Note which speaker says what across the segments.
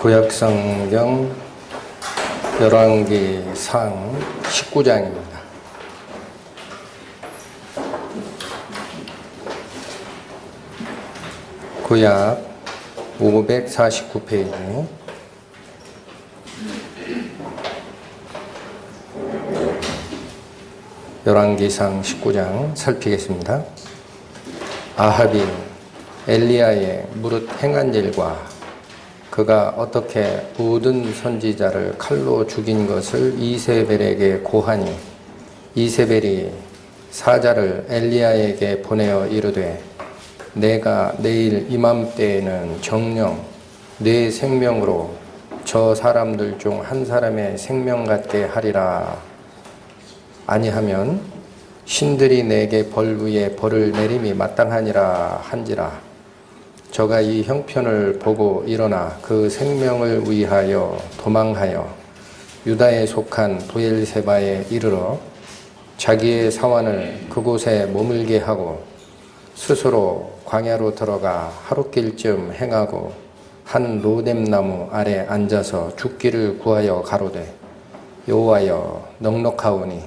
Speaker 1: 구약성경 열왕기상 19장입니다. 구약 549페이지 열왕기상 19장 살피겠습니다. 아합이 엘리야의 무릇 행한 일과 그가 어떻게 모든 선지자를 칼로 죽인 것을 이세벨에게 고하니 이세벨이 사자를 엘리야에게 보내어 이르되 내가 내일 이맘때에는 정녕 내 생명으로 저 사람들 중 한 사람의 생명 같게 하리라. 아니하면 신들이 내게 벌 위에 벌을 내림이 마땅하니라 한지라. 저가 이 형편을 보고 일어나 그 생명을 위하여 도망하여 유다에 속한 브엘세바에 이르러 자기의 사환을 그곳에 머물게 하고 스스로 광야로 들어가 하룻길쯤 행하고 한 로뎀나무 아래 앉아서 죽기를 구하여 가로되 여호와여 넉넉하오니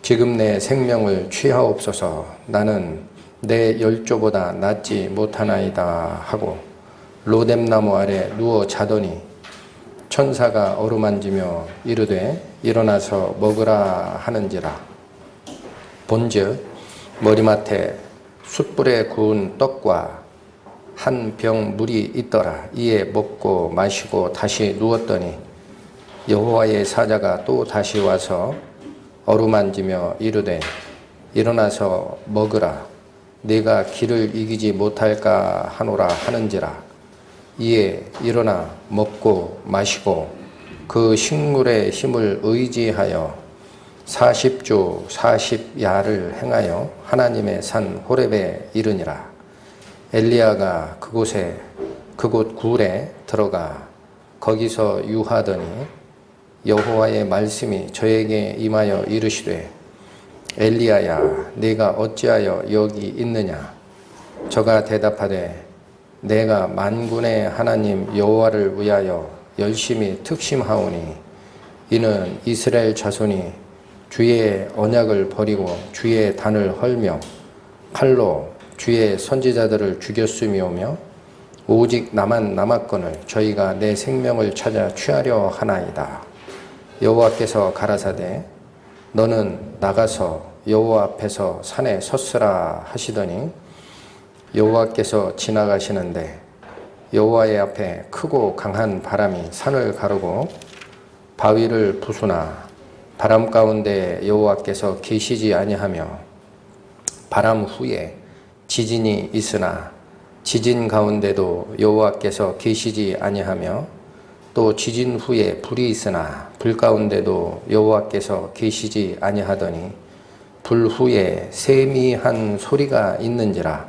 Speaker 1: 지금 내 생명을 취하옵소서. 나는 내 열조보다 낫지 못하나이다 하고 로뎀나무 아래 누워 자더니 천사가 어루만지며 이르되 일어나서 먹으라 하는지라. 본즉 머리맡에 숯불에 구운 떡과 한 병 물이 있더라. 이에 먹고 마시고 다시 누웠더니 여호와의 사자가 또 다시 와서 어루만지며 이르되 일어나서 먹으라. 네가 기를 이기지 못할까 하노라 하는지라. 이에 일어나 먹고 마시고 그 식물의 힘을 의지하여 40주 40야를 행하여 하나님의 산 호렙에 이르니라. 엘리야가 그곳 굴에 들어가 거기서 유하더니 여호와의 말씀이 저에게 임하여 이르시되 엘리야야 네가 어찌하여 여기 있느냐. 저가 대답하되 내가 만군의 하나님 여호와를 위하여 열심히 특심하오니 이는 이스라엘 자손이 주의 언약을 버리고 주의 단을 헐며 칼로 주의 선지자들을 죽였음이오며 오직 나만 남았거늘 저희가 내 생명을 찾아 취하려 하나이다. 여호와께서 가라사대 너는 나가서 여호와 앞에서 산에 섰으라 하시더니 여호와께서 지나가시는데 여호와의 앞에 크고 강한 바람이 산을 가르고 바위를 부수나 바람 가운데 여호와께서 계시지 아니하며 바람 후에 지진이 있으나 지진 가운데도 여호와께서 계시지 아니하며 또 지진 후에 불이 있으나 불 가운데도 여호와께서 계시지 아니하더니 불 후에 세미한 소리가 있는지라.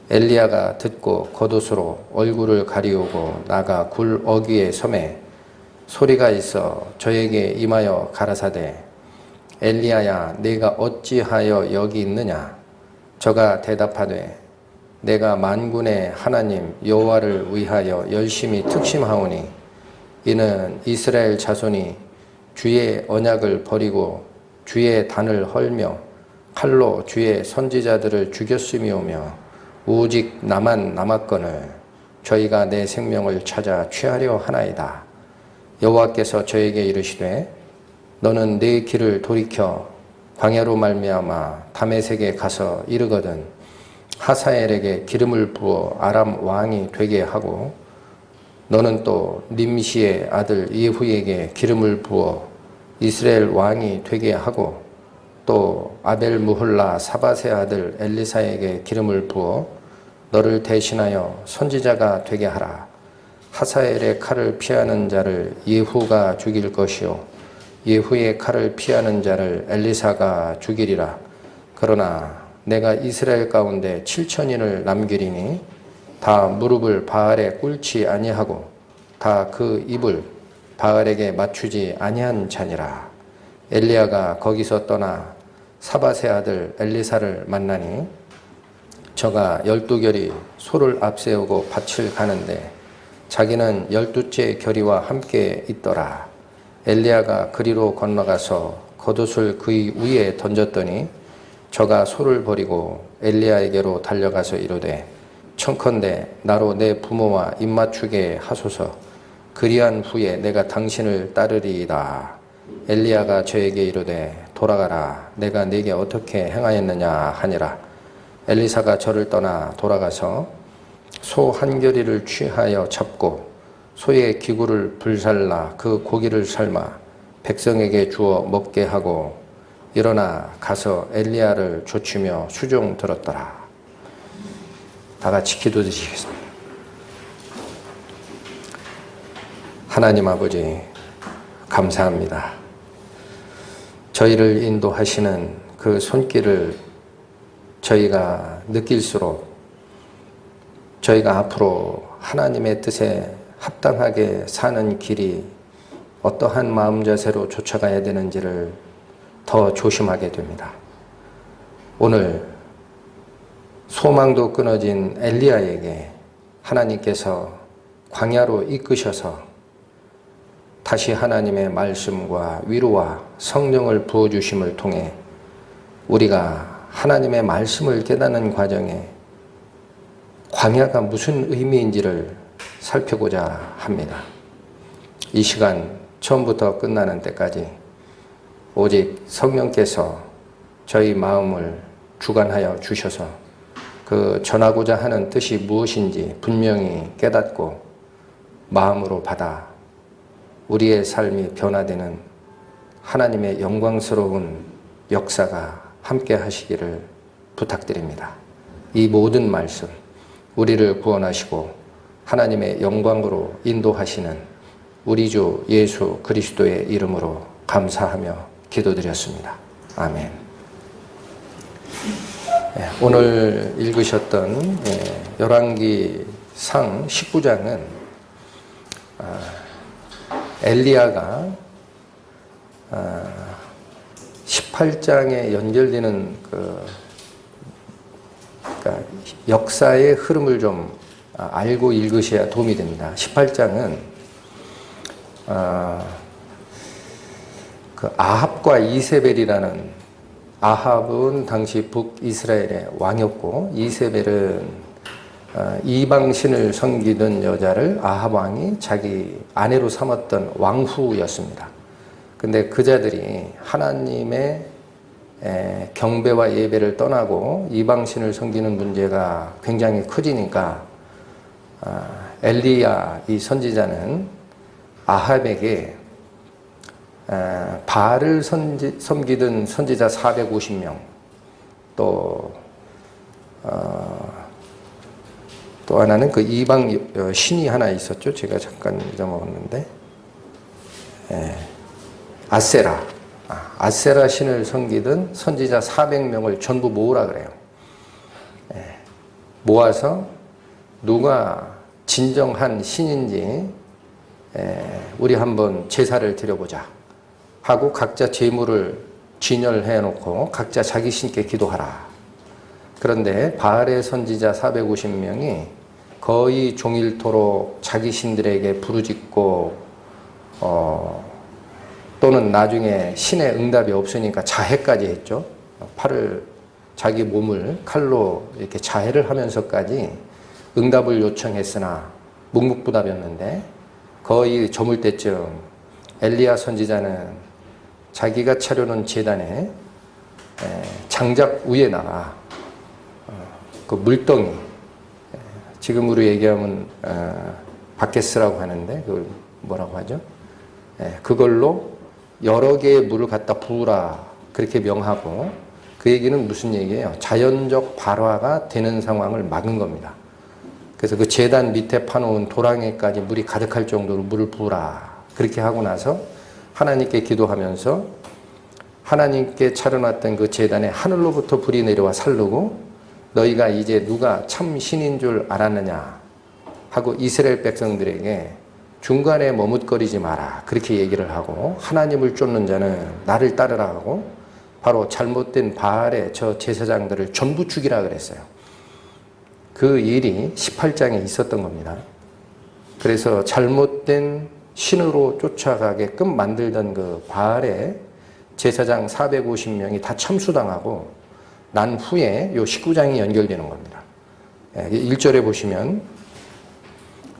Speaker 1: 엘리야가 듣고 겉옷으로 얼굴을 가리우고 나가 굴 어귀에 섬에 소리가 있어 저에게 임하여 가라사대 엘리야야 네가 어찌하여 여기 있느냐. 저가 대답하되 내가 만군의 하나님 여호와를 위하여 열심히 특심하오니 이는 이스라엘 자손이 주의 언약을 버리고 주의 단을 헐며 칼로 주의 선지자들을 죽였음이오며 오직 나만 남았거늘 저희가 내 생명을 찾아 취하려 하나이다. 여호와께서 저에게 이르시되 너는 내 길을 돌이켜 광야로 말미암아 다메섹에 가서 이르거든 하사엘에게 기름을 부어 아람 왕이 되게 하고 너는 또 님시의 아들 예후에게 기름을 부어 이스라엘 왕이 되게 하고 또 아벨무홀라 사밧의 아들 엘리사에게 기름을 부어 너를 대신하여 선지자가 되게 하라. 하사엘의 칼을 피하는 자를 예후가 죽일 것이요 예후의 칼을 피하는 자를 엘리사가 죽이리라. 그러나 내가 이스라엘 가운데 7천인을 남기리니 다 무릎을 바알에 꿇지 아니하고 다 그 입을 바알에게 맞추지 아니한 자니라. 엘리야가 거기서 떠나 사밧의 아들 엘리사를 만나니 저가 12결이 소를 앞세우고 밭을 가는데 자기는 12째 결의와 함께 있더라. 엘리야가 그리로 건너가서 겉옷을 그의 위에 던졌더니 저가 소를 버리고 엘리야에게로 달려가서 이르되 청컨대 나로 내 부모와 입맞추게 하소서. 그리한 후에 내가 당신을 따르리이다. 엘리야가 저에게 이르되 돌아가라. 내가 네게 어떻게 행하였느냐 하니라. 엘리사가 저를 떠나 돌아가서 소 한 겨리를 취하여 잡고 소의 기구를 불살라 그 고기를 삶아 백성에게 주어 먹게 하고 일어나 가서 엘리야를 조치며 수종 들었더라. 다 같이 기도드리겠습니다. 하나님 아버지, 감사합니다. 저희를 인도하시는 그 손길을 저희가 느낄수록 저희가 앞으로 하나님의 뜻에 합당하게 사는 길이 어떠한 마음 자세로 쫓아가야 되는지를 더 조심하게 됩니다. 오늘 소망도 끊어진 엘리야에게 하나님께서 광야로 이끄셔서 다시 하나님의 말씀과 위로와 성령을 부어주심을 통해 우리가 하나님의 말씀을 깨닫는 과정에 광야가 무슨 의미인지를 살펴보자 합니다. 이 시간 처음부터 끝나는 때까지 오직 성령께서 저희 마음을 주관하여 주셔서 그 전하고자 하는 뜻이 무엇인지 분명히 깨닫고 마음으로 받아 우리의 삶이 변화되는 하나님의 영광스러운 역사가 함께 하시기를 부탁드립니다. 이 모든 말씀, 우리를 구원하시고 하나님의 영광으로 인도하시는 우리 주 예수 그리스도의 이름으로 감사하며 기도드렸습니다. 아멘. 오늘 읽으셨던 열왕기상 19장은 엘리야가 18장에 연결되는 그러니까 역사의 흐름을 좀 알고 읽으셔야 도움이 됩니다. 18장은 그 아합과 이세벨이라는, 아합은 당시 북이스라엘의 왕이었고 이세벨은 이방신을 섬기던 여자를 아합 왕이 자기 아내로 삼았던 왕후였습니다. 근데 그자들이 하나님의 경배와 예배를 떠나고 이방신을 섬기는 문제가 굉장히 커지니까 엘리야 이 선지자는 아합에게 바알을 섬기던 선지자 450명 또 하나는 그 이방 신이 하나 있었죠. 제가 잠깐 잊어먹었는데 아세라 신을 섬기던 선지자 400명을 전부 모으라 그래요. 모아서 누가 진정한 신인지 우리 한번 제사를 드려보자 하고 각자 제물을 진열해 놓고 각자 자기 신께 기도하라. 그런데 바알의 선지자 450명이 거의 종일토록 자기 신들에게 부르짖고 또는 나중에 신의 응답이 없으니까 자해까지 했죠. 자기 몸을 칼로 이렇게 자해를 하면서까지 응답을 요청했으나 묵묵부답이었는데 거의 저물 때쯤 엘리야 선지자는 자기가 차려놓은 제단에 장작 위에다가 그 물덩이, 지금으로 얘기하면 바켓스라고 하는데 그걸 뭐라고 하죠? 그걸로 여러 개의 물을 갖다 부으라 그렇게 명하고, 그 얘기는 무슨 얘기예요? 자연적 발화가 되는 상황을 막은 겁니다. 그래서 그 제단 밑에 파놓은 도랑에까지 물이 가득할 정도로 물을 부으라 그렇게 하고 나서 하나님께 기도하면서 하나님께 차려놨던 그 제단에 하늘로부터 불이 내려와 살르고 너희가 이제 누가 참 신인 줄 알았느냐 하고 이스라엘 백성들에게 중간에 머뭇거리지 마라 그렇게 얘기를 하고, 하나님을 쫓는 자는 나를 따르라 하고 바로 잘못된 바알의 저 제사장들을 전부 죽이라 그랬어요. 그 일이 18장에 있었던 겁니다. 그래서 잘못된 신으로 쫓아가게끔 만들던 그 바알의 제사장 450명이 다 참수당하고 난 후에 요 19장이 연결되는 겁니다. 1절에 보시면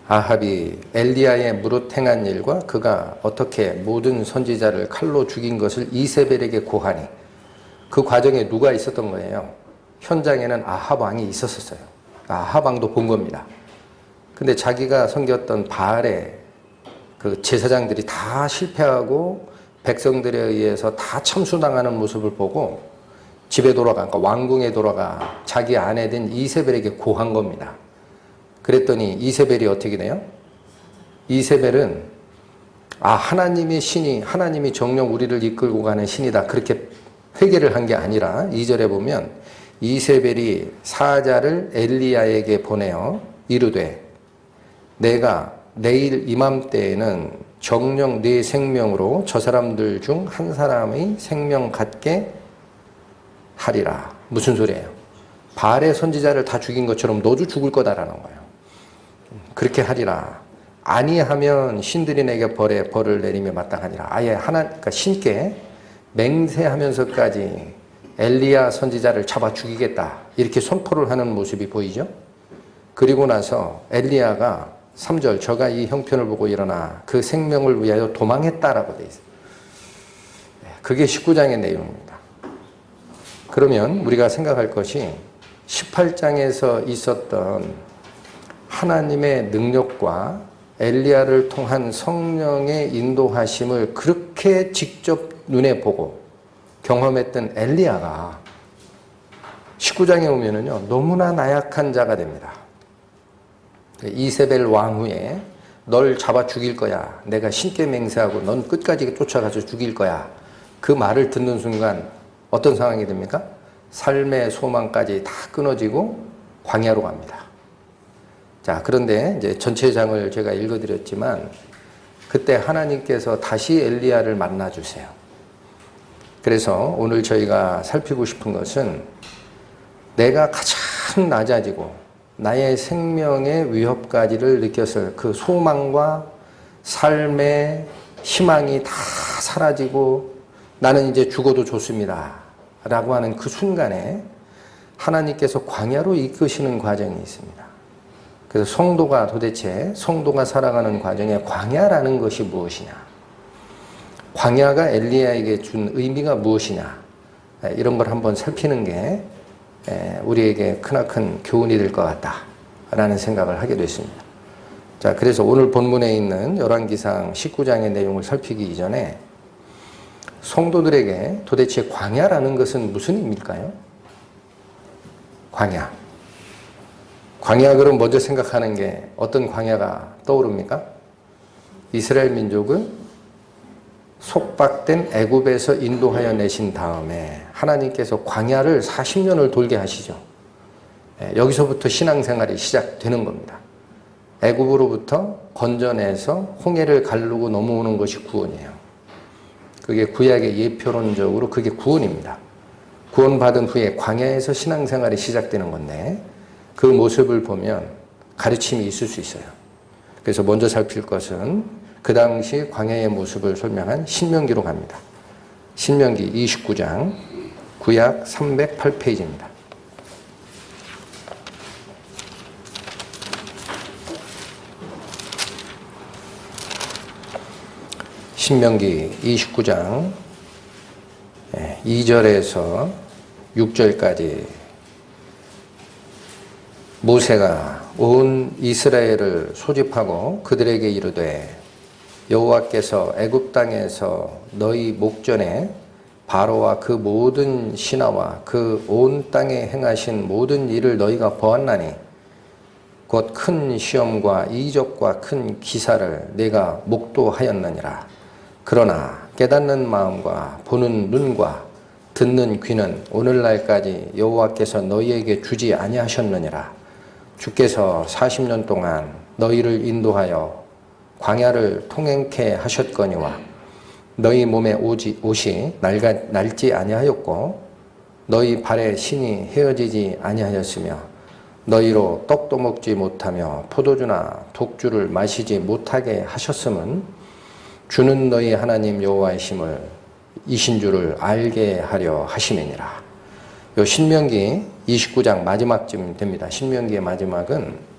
Speaker 1: 아합이 엘리야의 무릇 행한 일과 그가 어떻게 모든 선지자를 칼로 죽인 것을 이세벨에게 고하니, 그 과정에 누가 있었던 거예요? 현장에는 아합 왕이 있었어요. 아합 왕도 본 겁니다. 근데 자기가 섬겼던 바알의 그 제사장들이 다 실패하고 백성들에 의해서 다 참수당하는 모습을 보고 집에 돌아가, 그러니까 왕궁에 돌아가 자기 아내 된 이세벨에게 고한 겁니다. 그랬더니 이세벨이 어떻게 돼요? 이세벨은 하나님의 신이, 하나님이 정녕 우리를 이끌고 가는 신이다, 그렇게 회개를 한 게 아니라 2절에 보면 이세벨이 사자를 엘리야에게 보내어 이르되 내가 내일 이맘때에는 정녕 네 생명으로 저 사람들 중 한 사람의 생명 갖게 하리라. 무슨 소리예요? 바알의 선지자를 다 죽인 것처럼 너도 죽을 거다라는 거예요. 그렇게 하리라. 아니하면 신들이 내게 벌을 내리며 마땅하니라. 아예 그러니까 신께 맹세하면서까지 엘리야 선지자를 잡아 죽이겠다, 이렇게 선포를 하는 모습이 보이죠. 그리고 나서 엘리야가 3절 저가 이 형편을 보고 일어나 그 생명을 위하여 도망했다라고 되어 있어요. 그게 19장의 내용입니다. 그러면 우리가 생각할 것이 18장에서 있었던 하나님의 능력과 엘리야를 통한 성령의 인도하심을 그렇게 직접 눈에 보고 경험했던 엘리야가 19장에 오면은요, 너무나 나약한 자가 됩니다. 이세벨 왕후에 널 잡아 죽일 거야, 내가 신께 맹세하고 넌 끝까지 쫓아가서 죽일 거야, 그 말을 듣는 순간 어떤 상황이 됩니까? 삶의 소망까지 다 끊어지고 광야로 갑니다. 자, 그런데 이제 전체 장을 제가 읽어드렸지만 그때 하나님께서 다시 엘리야를 만나주세요. 그래서 오늘 저희가 살피고 싶은 것은 내가 가장 낮아지고 나의 생명의 위협까지를 느꼈을 그 소망과 삶의 희망이 다 사라지고 나는 이제 죽어도 좋습니다 라고 하는 그 순간에 하나님께서 광야로 이끄시는 과정이 있습니다. 그래서 성도가 살아가는 과정에 광야라는 것이 무엇이냐, 광야가 엘리야에게 준 의미가 무엇이냐, 이런 걸 한번 살피는 게 우리에게 크나큰 교훈이 될 것 같다라는 생각을 하게 됐습니다. 자, 그래서 오늘 본문에 있는 열왕기상 19장의 내용을 살피기 이전에 성도들에게 도대체 광야라는 것은 무슨 의미일까요? 광야. 광야 그럼 먼저 생각하는 게 어떤 광야가 떠오릅니까? 이스라엘 민족을 속박된 애굽에서 인도하여 내신 다음에 하나님께서 광야를 40년을 돌게 하시죠. 여기서부터 신앙생활이 시작되는 겁니다. 애굽으로부터 건져내서 홍해를 가르고 넘어오는 것이 구원이에요. 그게 구약의 예표론적으로 그게 구원입니다. 구원받은 후에 광야에서 신앙생활이 시작되는 건데 그 모습을 보면 가르침이 있을 수 있어요. 그래서 먼저 살필 것은 그 당시 광야의 모습을 설명한 신명기로 갑니다. 신명기 29장 구약 308페이지입니다. 신명기 29장 2절에서 6절까지 모세가 온 이스라엘을 소집하고 그들에게 이르되 여호와께서 애굽 땅에서 너희 목전에 바로와 그 모든 신하와 그 온 땅에 행하신 모든 일을 너희가 보았나니 곧 큰 시험과 이적과 큰 기사를 내가 목도하였느니라. 그러나 깨닫는 마음과 보는 눈과 듣는 귀는 오늘날까지 여호와께서 너희에게 주지 아니하셨느니라. 주께서 40년 동안 너희를 인도하여 광야를 통행케 하셨거니와 너희 몸에 옷이 낡지 아니하였고 너희 발에 신이 헤어지지 아니하였으며 너희로 떡도 먹지 못하며 포도주나 독주를 마시지 못하게 하셨음은 주는 너희 하나님 여호와이심을 이신 줄을 알게 하려 하심이니라. 요 신명기 29장 마지막쯤 됩니다. 신명기의 마지막은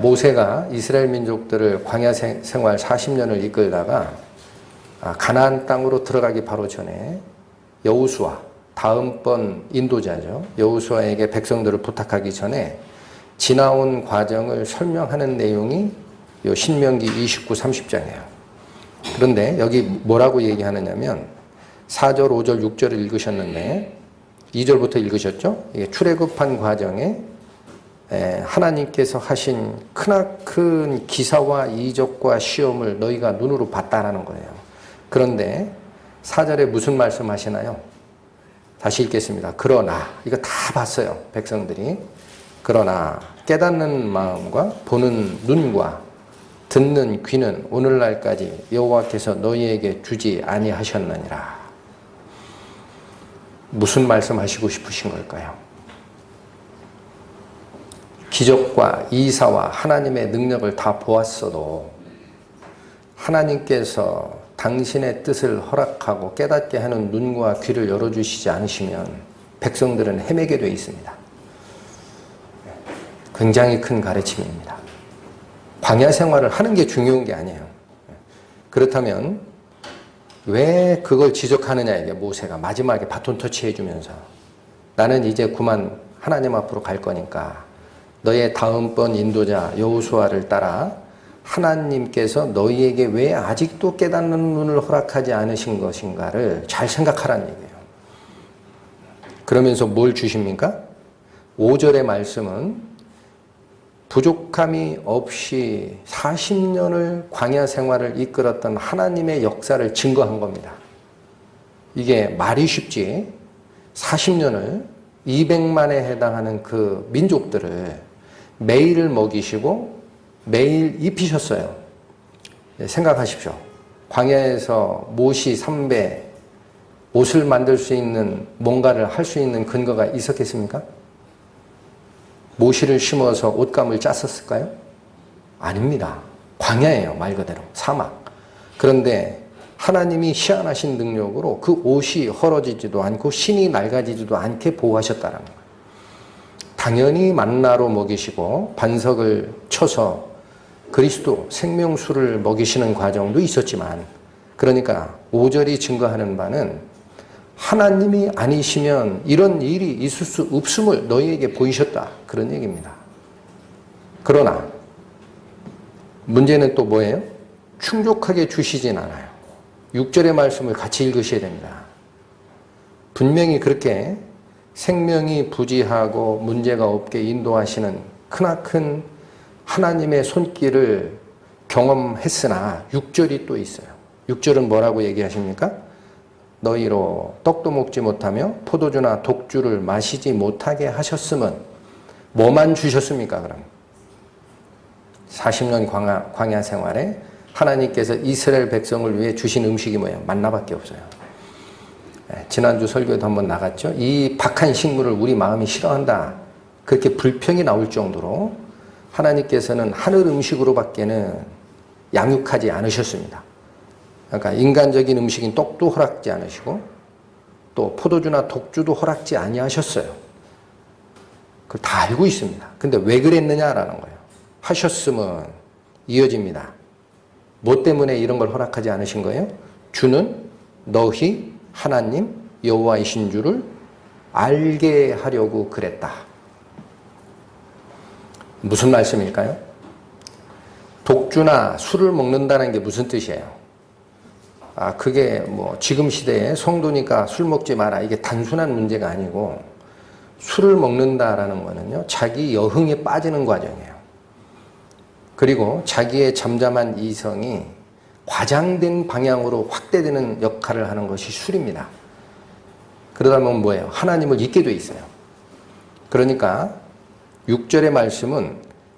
Speaker 1: 모세가 이스라엘 민족들을 광야 생활 40년을 이끌다가 가나안 땅으로 들어가기 바로 전에 여호수아, 다음번 인도자죠. 여호수아에게 백성들을 부탁하기 전에 지나온 과정을 설명하는 내용이 요 신명기 29, 30장이에요. 그런데 여기 뭐라고 얘기하느냐면 4절, 5절, 6절을 읽으셨는데 2절부터 읽으셨죠? 이게 출애굽한 과정에 하나님께서 하신 크나큰 기사와 이적과 시험을 너희가 눈으로 봤다라는 거예요. 그런데 4절에 무슨 말씀 하시나요? 다시 읽겠습니다. 그러나, 이거 다 봤어요, 백성들이. 그러나 깨닫는 마음과 보는 눈과 듣는 귀는 오늘날까지 여호와께서 너희에게 주지 아니하셨느니라. 무슨 말씀하시고 싶으신 걸까요? 기적과 이사와 하나님의 능력을 다 보았어도 하나님께서 당신의 뜻을 허락하고 깨닫게 하는 눈과 귀를 열어주시지 않으시면 백성들은 헤매게 되어 있습니다. 굉장히 큰 가르침입니다. 광야 생활을 하는 게 중요한 게 아니에요. 그렇다면 왜 그걸 지적하느냐, 이게 모세가 마지막에 바톤 터치 해주면서 나는 이제 그만 하나님 앞으로 갈 거니까 너의 다음번 인도자 여호수아를 따라 하나님께서 너희에게 왜 아직도 깨닫는 눈을 허락하지 않으신 것인가를 잘 생각하라는 얘기예요. 그러면서 뭘 주십니까? 5절의 말씀은 부족함이 없이 40년을 광야 생활을 이끌었던 하나님의 역사를 증거한 겁니다. 이게 말이 쉽지 40년을 200만에 해당하는 그 민족들을 매일 먹이시고 매일 입히셨어요. 생각하십시오. 광야에서 모시 3배 옷을 만들 수 있는 뭔가를 할 수 있는 근거가 있었겠습니까? 모시를 심어서 옷감을 짰었을까요? 아닙니다. 광야예요, 말 그대로. 사막. 그런데 하나님이 희한하신 능력으로 그 옷이 헐어지지도 않고 신이 낡아지지도 않게 보호하셨다는 거예요. 당연히 만나로 먹이시고 반석을 쳐서 그리스도 생명수를 먹이시는 과정도 있었지만, 그러니까 5절이 증거하는 바는 하나님이 아니시면 이런 일이 있을 수 없음을 너희에게 보이셨다, 그런 얘기입니다. 그러나 문제는 또 뭐예요? 충족하게 주시진 않아요. 6절의 말씀을 같이 읽으셔야 됩니다. 분명히 그렇게 생명이 부지하고 문제가 없게 인도하시는 크나큰 하나님의 손길을 경험했으나 6절이 또 있어요. 6절은 뭐라고 얘기하십니까? 너희로 떡도 먹지 못하며 포도주나 독주를 마시지 못하게 하셨음은 뭐만 주셨습니까? 그럼 40년 광야 생활에 하나님께서 이스라엘 백성을 위해 주신 음식이 뭐예요? 만나밖에 없어요. 지난주 설교에도 한번 나갔죠. 이 박한 식물을 우리 마음이 싫어한다, 그렇게 불평이 나올 정도로 하나님께서는 하늘 음식으로밖에는 양육하지 않으셨습니다. 그러니까 인간적인 음식인 떡도 허락지 않으시고 또 포도주나 독주도 허락지 아니하셨어요. 그걸 다 알고 있습니다. 근데 왜 그랬느냐라는 거예요. 하셨음은 이어집니다. 뭐 때문에 이런 걸 허락하지 않으신 거예요? 주는 너희 하나님 여호와이신 줄을 알게 하려고 그랬다. 무슨 말씀일까요? 독주나 술을 먹는다는 게 무슨 뜻이에요? 그게 뭐 지금 시대에 성도니까 술 먹지 마라, 이게 단순한 문제가 아니고, 술을 먹는다라는 거는요, 자기 여흥에 빠지는 과정이에요. 그리고 자기의 잠잠한 이성이 과장된 방향으로 확대되는 역할을 하는 것이 술입니다. 그러다 보면 뭐예요? 하나님을 잊게 돼 있어요. 그러니까 6절의 말씀은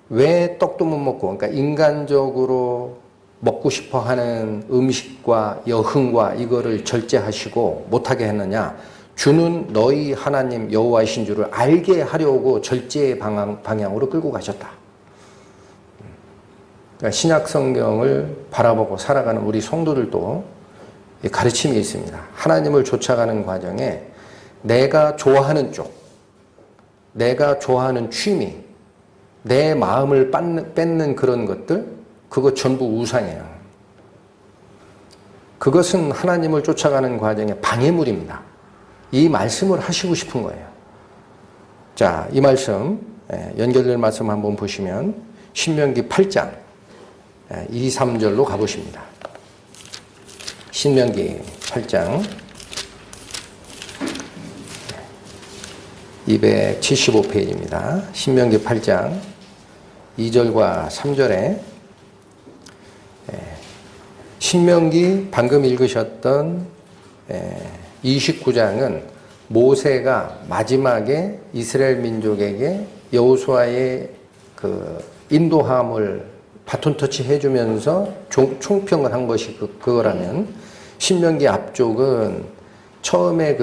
Speaker 1: 왜 떡도 못 먹고, 그러니까 인간적으로 먹고 싶어 하는 음식과 여흥과 이거를 절제하시고 못하게 했느냐? 주는 너희 하나님 여호와이신 줄을 알게 하려고 절제의 방향으로 끌고 가셨다. 그러니까 신약 성경을 바라보고 살아가는 우리 성도들도 가르침이 있습니다. 하나님을 쫓아가는 과정에 내가 좋아하는 쪽, 내가 좋아하는 취미, 내 마음을 뺏는 그런 것들, 그거 전부 우상이에요. 그것은 하나님을 쫓아가는 과정의 방해물입니다. 이 말씀을 하시고 싶은 거예요. 자, 이 말씀, 연결될 말씀 한번 보시면 신명기 8장 2, 3절로 가보십니다. 신명기 8장 275페이지입니다. 신명기 8장 2절과 3절에 신명기 방금 읽으셨던 29장은 모세가 마지막에 이스라엘 민족에게 여호수아의 그 인도함을 바톤 터치 해주면서 총평을 한 것이 그거라면, 신명기 앞쪽은 처음에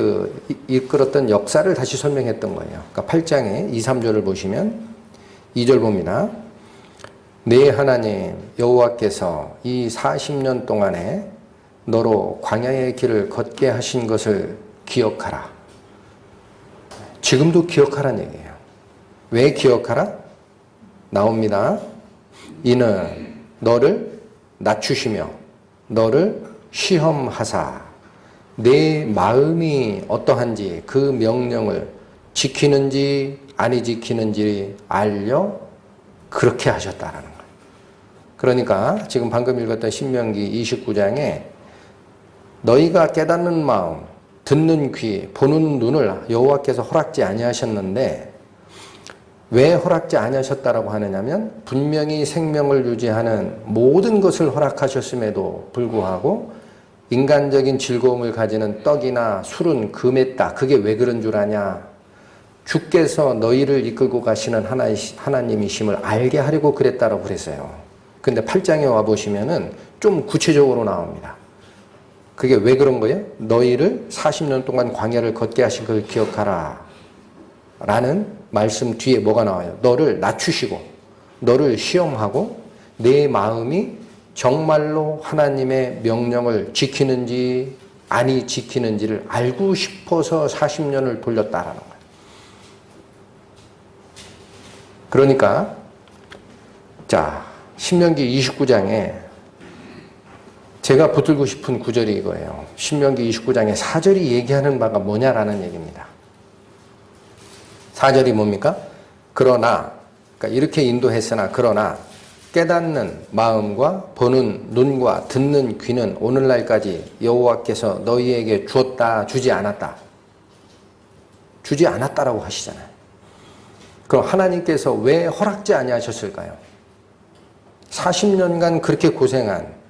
Speaker 1: 이끌었던 역사를 다시 설명했던 거예요. 그러니까 8장에 2, 3절을 보시면 2절 봅니다. 네 하나님 여호와께서 이 40년 동안에 너로 광야의 길을 걷게 하신 것을 기억하라. 지금도 기억하라는 얘기예요. 왜 기억하라? 나옵니다. 이는 너를 낮추시며 너를 시험하사 내 마음이 어떠한지 그 명령을 지키는지 아니 지키는지 알려 그렇게 하셨다라는 거예요. 그러니까 지금 방금 읽었던 신명기 29장에 너희가 깨닫는 마음, 듣는 귀, 보는 눈을 여호와께서 허락지 아니하셨는데, 왜 허락지 아니하셨다라고 하느냐면 분명히 생명을 유지하는 모든 것을 허락하셨음에도 불구하고 인간적인 즐거움을 가지는 떡이나 술은 금했다. 그게 왜 그런 줄 아냐? 주께서 너희를 이끌고 가시는 하나님이심을 알게 하려고 그랬다라고 그랬어요. 근데 8장에 와보시면은 좀 구체적으로 나옵니다. 그게 왜 그런 거예요? 너희를 40년 동안 광야를 걷게 하신 걸 기억하라 라는 말씀 뒤에 뭐가 나와요? 너를 낮추시고 너를 시험하고 내 마음이 정말로 하나님의 명령을 지키는지 아니 지키는지를 알고 싶어서 40년을 돌렸다라는 거예요. 그러니까 자, 신명기 29장에 제가 붙들고 싶은 구절이 이거예요. 신명기 29장에 4절이 얘기하는 바가 뭐냐라는 얘기입니다. 4절이 뭡니까? 그러나, 그러니까 이렇게 인도했으나 그러나 깨닫는 마음과 보는 눈과 듣는 귀는 오늘날까지 여호와께서 너희에게 주었다, 주지 않았다. 주지 않았다라고 하시잖아요. 그럼 하나님께서 왜 허락지 아니하셨을까요? 40년간 그렇게 고생한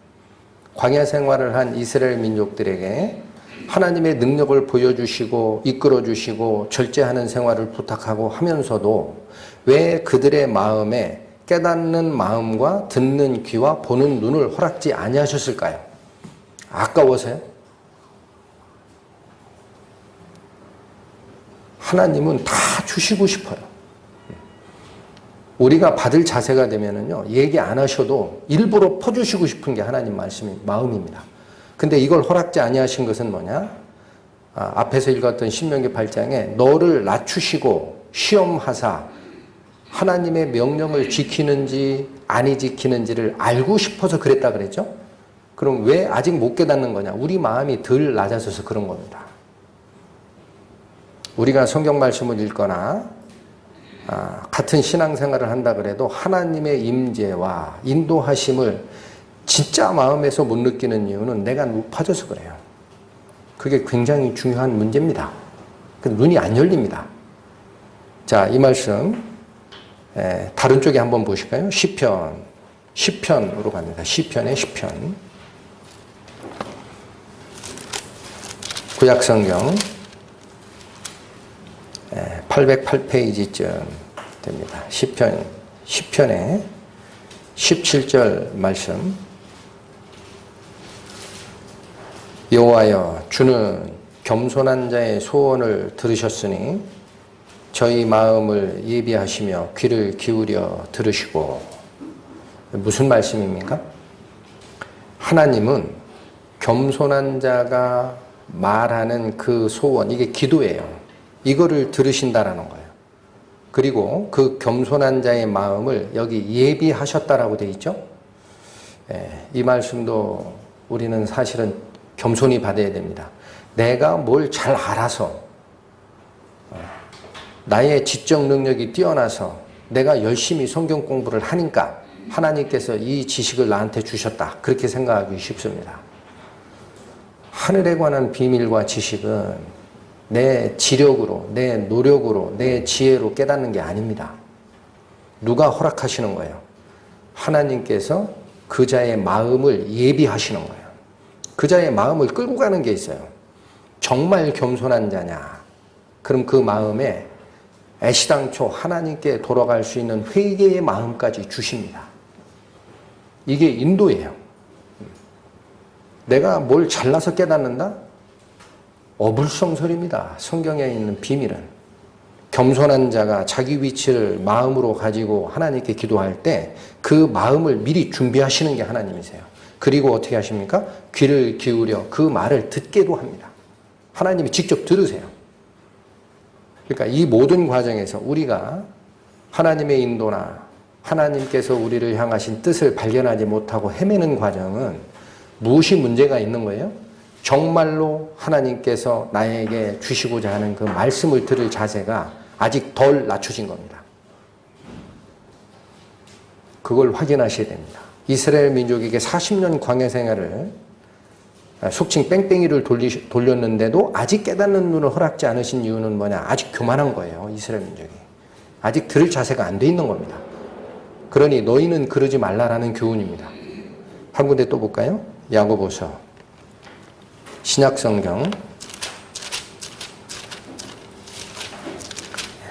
Speaker 1: 광야 생활을 한 이스라엘 민족들에게 하나님의 능력을 보여주시고 이끌어주시고 절제하는 생활을 부탁하고 하면서도 왜 그들의 마음에 깨닫는 마음과 듣는 귀와 보는 눈을 허락지 아니하셨을까요? 아까워서요? 마님은 다 주시고 싶어요. 우리가 받을 자세가 되면은요, 얘기 안 하셔도 일부러 퍼주시고 싶은 게 하나님 마음입니다. 근데 이걸 허락지 아니하신 것은 뭐냐? 앞에서 읽었던 신명기 8장에 너를 낮추시고 시험하사 하나님의 명령을 지키는지 아니 지키는지를 알고 싶어서 그랬다 그랬죠? 그럼 왜 아직 못 깨닫는 거냐? 우리 마음이 덜 낮아져서 그런 겁니다. 우리가 성경 말씀을 읽거나 같은 신앙생활을 한다 그래도 하나님의 임재와 인도하심을 진짜 마음에서 못 느끼는 이유는 내가 높아져서 그래요. 그게 굉장히 중요한 문제입니다. 근데 눈이 안 열립니다. 자, 이 말씀 다른 쪽에 한번 보실까요? 시편으로 갑니다. 시편의 시편. 구약성경 808페이지쯤 됩니다. 시편의 17절 말씀. 여호와여, 주는 겸손한 자의 소원을 들으셨으니 저희 마음을 예비하시며 귀를 기울여 들으시고. 무슨 말씀입니까? 하나님은 겸손한 자가 말하는 그 소원, 이게 기도예요. 이거를 들으신다라는 거예요. 그리고 그 겸손한 자의 마음을 여기 예비하셨다라고 되어 있죠. 이 말씀도 우리는 사실은 겸손히 받아야 됩니다. 내가 뭘 잘 알아서, 나의 지적 능력이 뛰어나서 내가 열심히 성경 공부를 하니까 하나님께서 이 지식을 나한테 주셨다, 그렇게 생각하기 쉽습니다. 하늘에 관한 비밀과 지식은 내 지력으로, 내 노력으로, 내 지혜로 깨닫는 게 아닙니다. 누가 허락하시는 거예요? 하나님께서 그 자의 마음을 예비하시는 거예요. 그 자의 마음을 끌고 가는 게 있어요. 정말 겸손한 자냐? 그럼 그 마음에 애시당초 하나님께 돌아갈 수 있는 회개의 마음까지 주십니다. 이게 인도예요. 내가 뭘 잘나서 깨닫는다? 어불성설입니다. 성경에 있는 비밀은. 겸손한 자가 자기 위치를 마음으로 가지고 하나님께 기도할 때 그 마음을 미리 준비하시는 게 하나님이세요. 그리고 어떻게 하십니까? 귀를 기울여 그 말을 듣게도 합니다. 하나님이 직접 들으세요. 그러니까 이 모든 과정에서 우리가 하나님의 인도나 하나님께서 우리를 향하신 뜻을 발견하지 못하고 헤매는 과정은 무엇이 문제가 있는 거예요? 정말로 하나님께서 나에게 주시고자 하는 그 말씀을 들을 자세가 아직 덜 낮춰진 겁니다. 그걸 확인하셔야 됩니다. 이스라엘 민족에게 40년 광야 생활을 속칭 뺑뺑이를 돌렸는데도 아직 깨닫는 눈을 허락지 않으신 이유는 뭐냐? 아직 교만한 거예요. 이스라엘 민족이. 아직 들을 자세가 안 돼 있는 겁니다. 그러니 너희는 그러지 말라라는 교훈입니다. 한 군데 또 볼까요? 야고보서 신약성경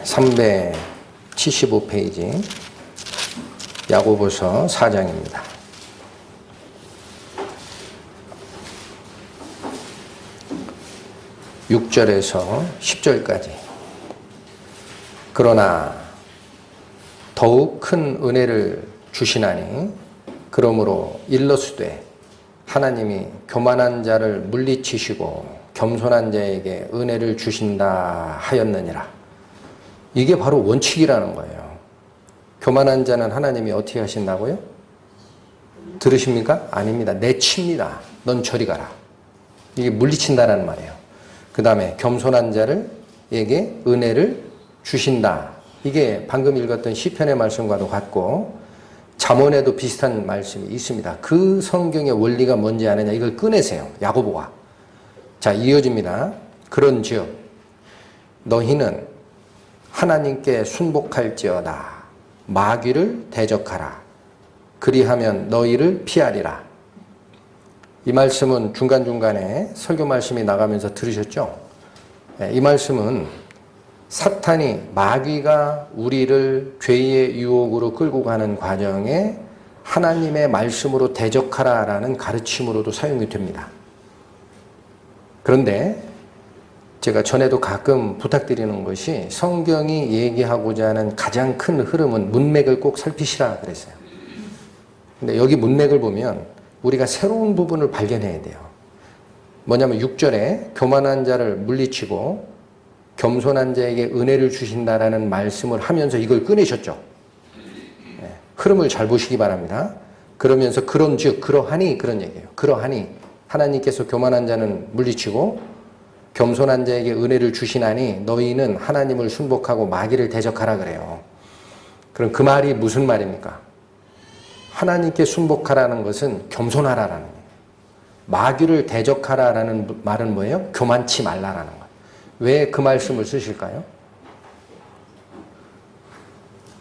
Speaker 1: 375페이지 야고보서 4장입니다. 6절에서 10절까지. 그러나 더욱 큰 은혜를 주시나니 그러므로 일러스되 하나님이 교만한 자를 물리치시고 겸손한 자에게 은혜를 주신다 하였느니라. 이게 바로 원칙이라는 거예요. 교만한 자는 하나님이 어떻게 하신다고요? 들으십니까? 아닙니다. 내칩니다. 넌 저리 가라. 이게 물리친다라는 말이에요. 그 다음에 겸손한 자에게 은혜를 주신다. 이게 방금 읽었던 시편의 말씀과도 같고 잠언에도 비슷한 말씀이 있습니다. 그 성경의 원리가 뭔지 아느냐, 이걸 꺼내세요. 야고보가. 자, 이어집니다. 그런즉 너희는 하나님께 순복할지어다. 마귀를 대적하라. 그리하면 너희를 피하리라. 이 말씀은 중간중간에 설교 말씀이 나가면서 들으셨죠? 이 말씀은 사탄이, 마귀가 우리를 죄의 유혹으로 끌고 가는 과정에 하나님의 말씀으로 대적하라라는 가르침으로도 사용이 됩니다. 그런데 제가 전에도 가끔 부탁드리는 것이 성경이 얘기하고자 하는 가장 큰 흐름은 문맥을 꼭 살피시라 그랬어요. 근데 여기 문맥을 보면 우리가 새로운 부분을 발견해야 돼요. 뭐냐면 6절에 교만한 자를 물리치고 겸손한 자에게 은혜를 주신다라는 말씀을 하면서 이걸 꺼내셨죠. 흐름을 잘 보시기 바랍니다. 그러면서 그런즉 그러하니 그런 얘기예요. 그러하니 하나님께서 교만한 자는 물리치고 겸손한 자에게 은혜를 주시나니 너희는 하나님을 순복하고 마귀를 대적하라 그래요. 그럼 그 말이 무슨 말입니까? 하나님께 순복하라는 것은 겸손하라라는 거예요. 마귀를 대적하라라는 말은 뭐예요? 교만치 말라라는 거예요. 왜 그 말씀을 쓰실까요?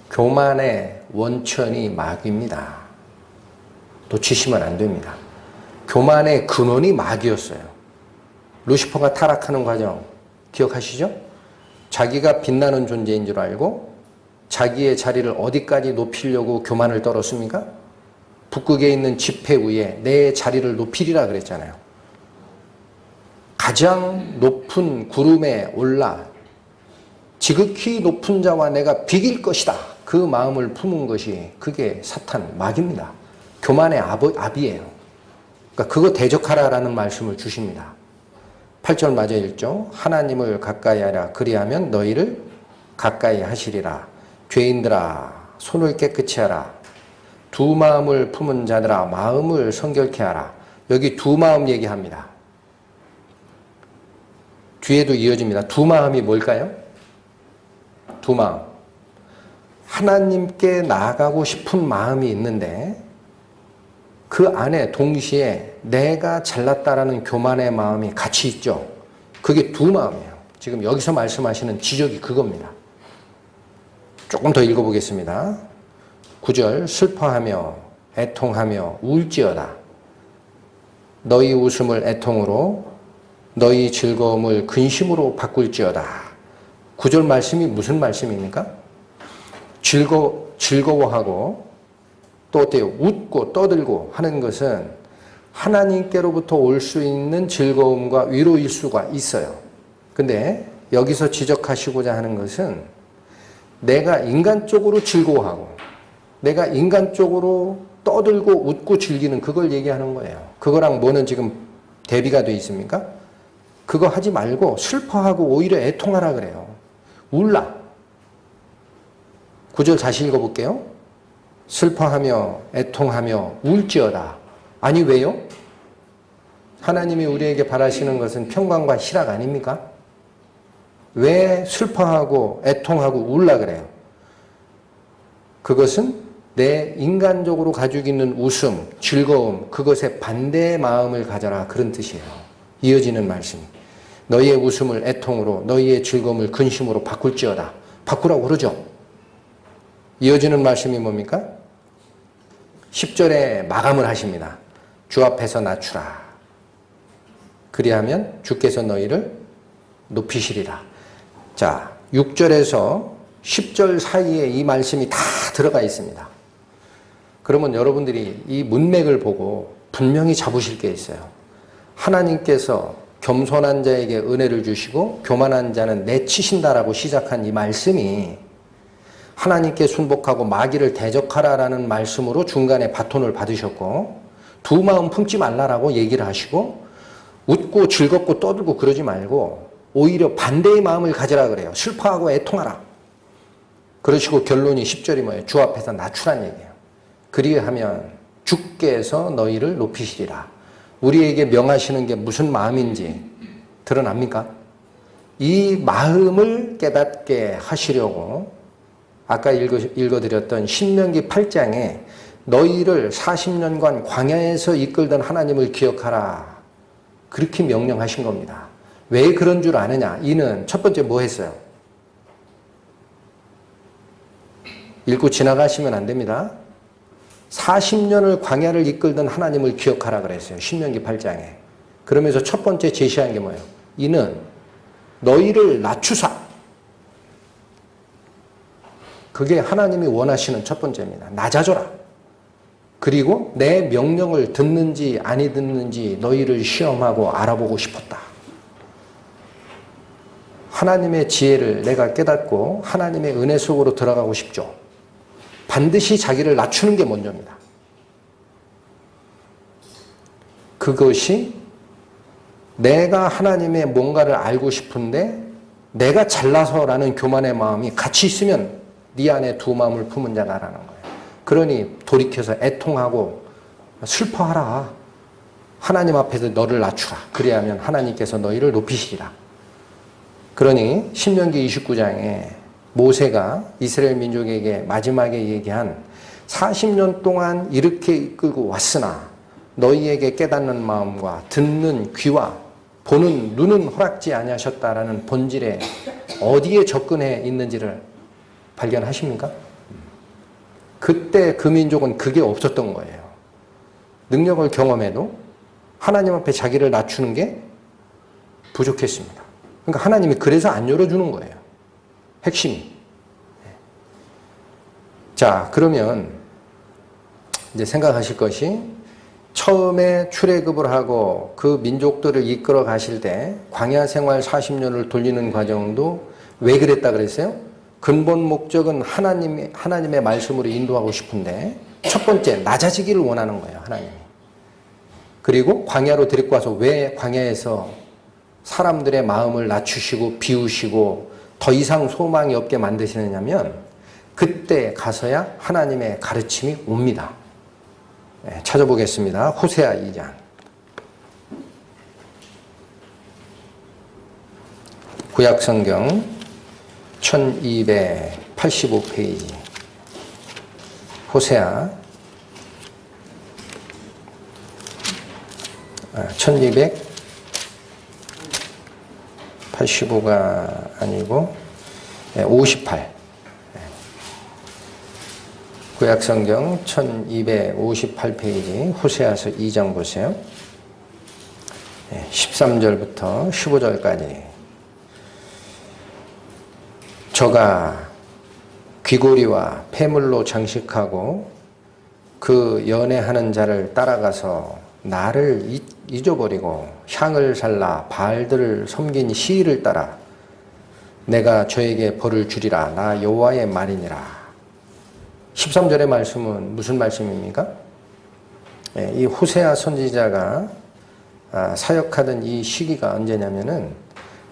Speaker 1: 교만의 원천이 마귀입니다. 놓치시면 안 됩니다. 교만의 근원이 마귀였어요. 루시퍼가 타락하는 과정 기억하시죠? 자기가 빛나는 존재인 줄 알고 자기의 자리를 어디까지 높이려고 교만을 떨었습니까? 북극에 있는 지폐 위에 내 자리를 높이리라 그랬잖아요. 가장 높은 구름에 올라 지극히 높은 자와 내가 비길 것이다. 그 마음을 품은 것이 그게 사탄 마귀입니다. 교만의 압이에요. 그러니까 그거 대적하라라는 말씀을 주십니다. 8절 마저 읽죠. 하나님을 가까이 하라. 그리하면 너희를 가까이 하시리라. 죄인들아 손을 깨끗이 하라. 두 마음을 품은 자들아 마음을 성결케 하라. 여기 두 마음 얘기합니다. 뒤에도 이어집니다. 두 마음이 뭘까요? 두 마음. 하나님께 나아가고 싶은 마음이 있는데 그 안에 동시에 내가 잘났다라는 교만의 마음이 같이 있죠. 그게 두 마음이에요. 지금 여기서 말씀하시는 지적이 그겁니다. 조금 더 읽어보겠습니다. 9절 슬퍼하며 애통하며 울지어다. 너희 웃음을 애통으로 너희 즐거움을 근심으로 바꿀지어다. 9절 말씀이 무슨 말씀입니까? 즐거워하고 또 어때요? 웃고 떠들고 하는 것은 하나님께로부터 올 수 있는 즐거움과 위로일 수가 있어요. 근데 여기서 지적하시고자 하는 것은 내가 인간적으로 즐거워하고 내가 인간적으로 떠들고 웃고 즐기는 그걸 얘기하는 거예요. 그거랑 뭐는 지금 대비가 되어 있습니까? 그거 하지 말고 슬퍼하고 오히려 애통하라 그래요. 울라. 9절 다시 읽어볼게요. 슬퍼하며 애통하며 울지어다. 아니 왜요? 하나님이 우리에게 바라시는 것은 평강과 희락 아닙니까? 왜 슬퍼하고 애통하고 울라 그래요? 그것은 내 인간적으로 가지고 있는 웃음, 즐거움, 그것에 반대의 마음을 가져라 그런 뜻이에요. 이어지는 말씀. 너희의 웃음을 애통으로 너희의 즐거움을 근심으로 바꿀지어다. 바꾸라고 그러죠. 이어지는 말씀이 뭡니까? 10절에 마감을 하십니다. 주 앞에서 낮추라. 그리하면 주께서 너희를 높이시리라. 자, 6절에서 10절 사이에 이 말씀이 다 들어가 있습니다. 그러면 여러분들이 이 문맥을 보고 분명히 잡으실 게 있어요. 하나님께서 겸손한 자에게 은혜를 주시고 교만한 자는 내치신다라고 시작한 이 말씀이 하나님께 순복하고 마귀를 대적하라라는 말씀으로 중간에 바톤을 받으셨고 두 마음 품지 말라라고 얘기를 하시고 웃고 즐겁고 떠들고 그러지 말고 오히려 반대의 마음을 가지라 그래요. 슬퍼하고 애통하라. 그러시고 결론이 10절이 뭐예요? 주 앞에서 낮추란 얘기예요. 그리하면 주께서 너희를 높이시리라. 우리에게 명하시는 게 무슨 마음인지 드러납니까? 이 마음을 깨닫게 하시려고 아까 읽어드렸던 신명기 8장에 너희를 40년간 광야에서 이끌던 하나님을 기억하라. 그렇게 명령하신 겁니다. 왜 그런 줄 아느냐? 이는 첫 번째 뭐 했어요? 읽고 지나가시면 안 됩니다. 40년을 광야를 이끌던 하나님을 기억하라 그랬어요. 신명기 8장에. 그러면서 첫 번째 제시한 게 뭐예요? 이는 너희를 낮추사. 그게 하나님이 원하시는 첫 번째입니다. 낮아져라. 그리고 내 명령을 듣는지 아니 듣는지 너희를 시험하고 알아보고 싶었다. 하나님의 지혜를 내가 깨닫고 하나님의 은혜 속으로 들어가고 싶죠. 반드시 자기를 낮추는 게 먼저입니다. 그것이 내가 하나님의 뭔가를 알고 싶은데 내가 잘나서라는 교만의 마음이 같이 있으면 네 안에 두 마음을 품은 자다라는 거예요. 그러니 돌이켜서 애통하고 슬퍼하라. 하나님 앞에서 너를 낮추라. 그래야면 하나님께서 너희를 높이시리라. 그러니 신명기 29장에 모세가 이스라엘 민족에게 마지막에 얘기한 40년 동안 이렇게 이끌고 왔으나 너희에게 깨닫는 마음과 듣는 귀와 보는 눈은 허락지 아니하셨다라는 본질에 어디에 접근해 있는지를 발견하십니까? 그때 그 민족은 그게 없었던 거예요. 능력을 경험해도 하나님 앞에 자기를 낮추는 게 부족했습니다. 그러니까 하나님이 그래서 안 열어주는 거예요. 핵심이. 자, 그러면 이제 생각하실 것이 처음에 출애굽을 하고 그 민족들을 이끌어 가실 때 광야 생활 40년을 돌리는 과정도 왜 그랬다 그랬어요? 근본 목적은 하나님의 말씀으로 인도하고 싶은데 첫 번째 낮아지기를 원하는 거예요. 하나님이. 그리고 광야로 데리고 와서 왜 광야에서 사람들의 마음을 낮추시고 비우시고 더 이상 소망이 없게 만드시느냐면 그때 가서야 하나님의 가르침이 옵니다. 네, 찾아보겠습니다. 호세아 2장. 구약성경 1285페이지. 호세아 1285가 아니고 58. 구약성경 1258페이지 호세아서 2장 보세요. 13절부터 15절까지. 저가 귀고리와 폐물로 장식하고 그 연애하는 자를 따라가서 나를 잊어버리고 향을 살라 바알들을 섬긴 시일을 따라 내가 저에게 벌을 주리라 나 여호와의 말이니라. 13절의 말씀은 무슨 말씀입니까? 이 호세아 선지자가 사역하던 이 시기가 언제냐면은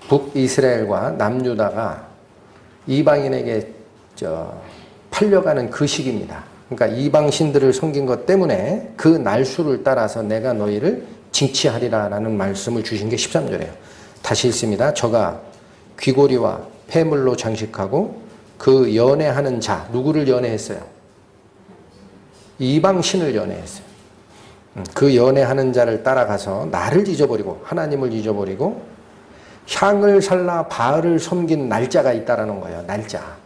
Speaker 1: 북이스라엘과 남유다가 이방인에게 팔려가는 그 시기입니다. 그러니까 이방신들을 섬긴 것 때문에 그 날수를 따라서 내가 너희를 징치하리라 라는 말씀을 주신 게 13절이에요. 다시 읽습니다. 저가 귀고리와 폐물로 장식하고 그 연애하는 자, 누구를 연애했어요? 이방신을 연애했어요. 그 연애하는 자를 따라가서 나를 잊어버리고 하나님을 잊어버리고 향을 살라 바알을 섬긴 날짜가 있다라는 거예요. 날짜.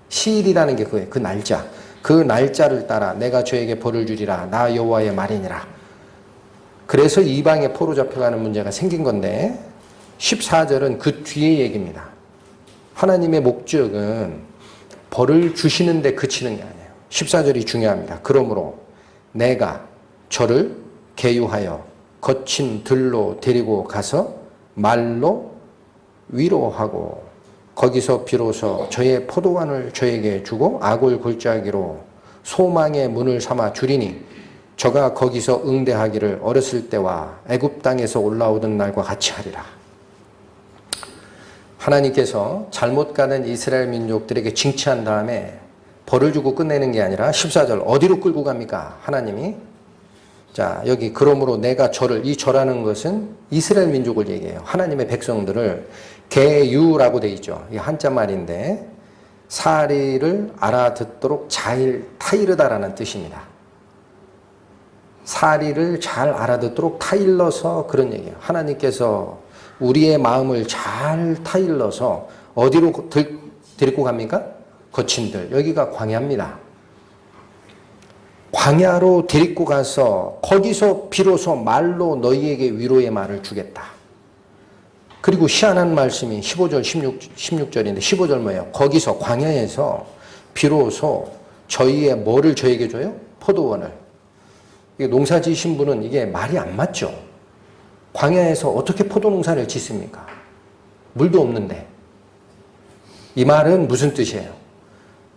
Speaker 1: 시일이라는 게 그거예요. 그 날짜. 그 날짜를 따라 내가 저에게 벌을 주리라. 나 여호와의 말이니라. 그래서 이방에 포로 잡혀가는 문제가 생긴 건데 14절은 그 뒤의 얘기입니다. 하나님의 목적은 벌을 주시는 데 그치는 게 아니에요. 14절이 중요합니다. 그러므로 내가 저를 계유하여 거친 들로 데리고 가서 말로 위로하고 거기서 비로소 저의 포도원을 저에게 주고 아골 골짜기로 소망의 문을 삼아 주리니 저가 거기서 응대하기를 어렸을 때와 애굽 땅에서 올라오던 날과 같이 하리라. 하나님께서 잘못 가는 이스라엘 민족들에게 징치한 다음에 벌을 주고 끝내는 게 아니라 14절 어디로 끌고 갑니까? 하나님이. 자, 여기 그러므로 내가 저를, 이 저라는 것은 이스라엘 민족을 얘기해요. 하나님의 백성들을 계유라고 돼 있죠. 이게 한자 말인데 사리를 알아듣도록 잘 타이르다라는 뜻입니다. 사리를 잘 알아듣도록 타일러서 그런 얘기예요. 하나님께서 우리의 마음을 잘 타일러서 어디로 데리고 갑니까? 거친 들. 여기가 광야입니다. 광야로 데리고 가서 거기서 비로소 말로 너희에게 위로의 말을 주겠다. 그리고 희한한 말씀이 15절, 16절인데 15절 뭐예요? 거기서 광야에서 비로소 저희의 뭐를 저에게 줘요? 포도원을. 이게 농사 지으신 분은 이게 말이 안 맞죠. 광야에서 어떻게 포도 농사를 짓습니까? 물도 없는데. 이 말은 무슨 뜻이에요?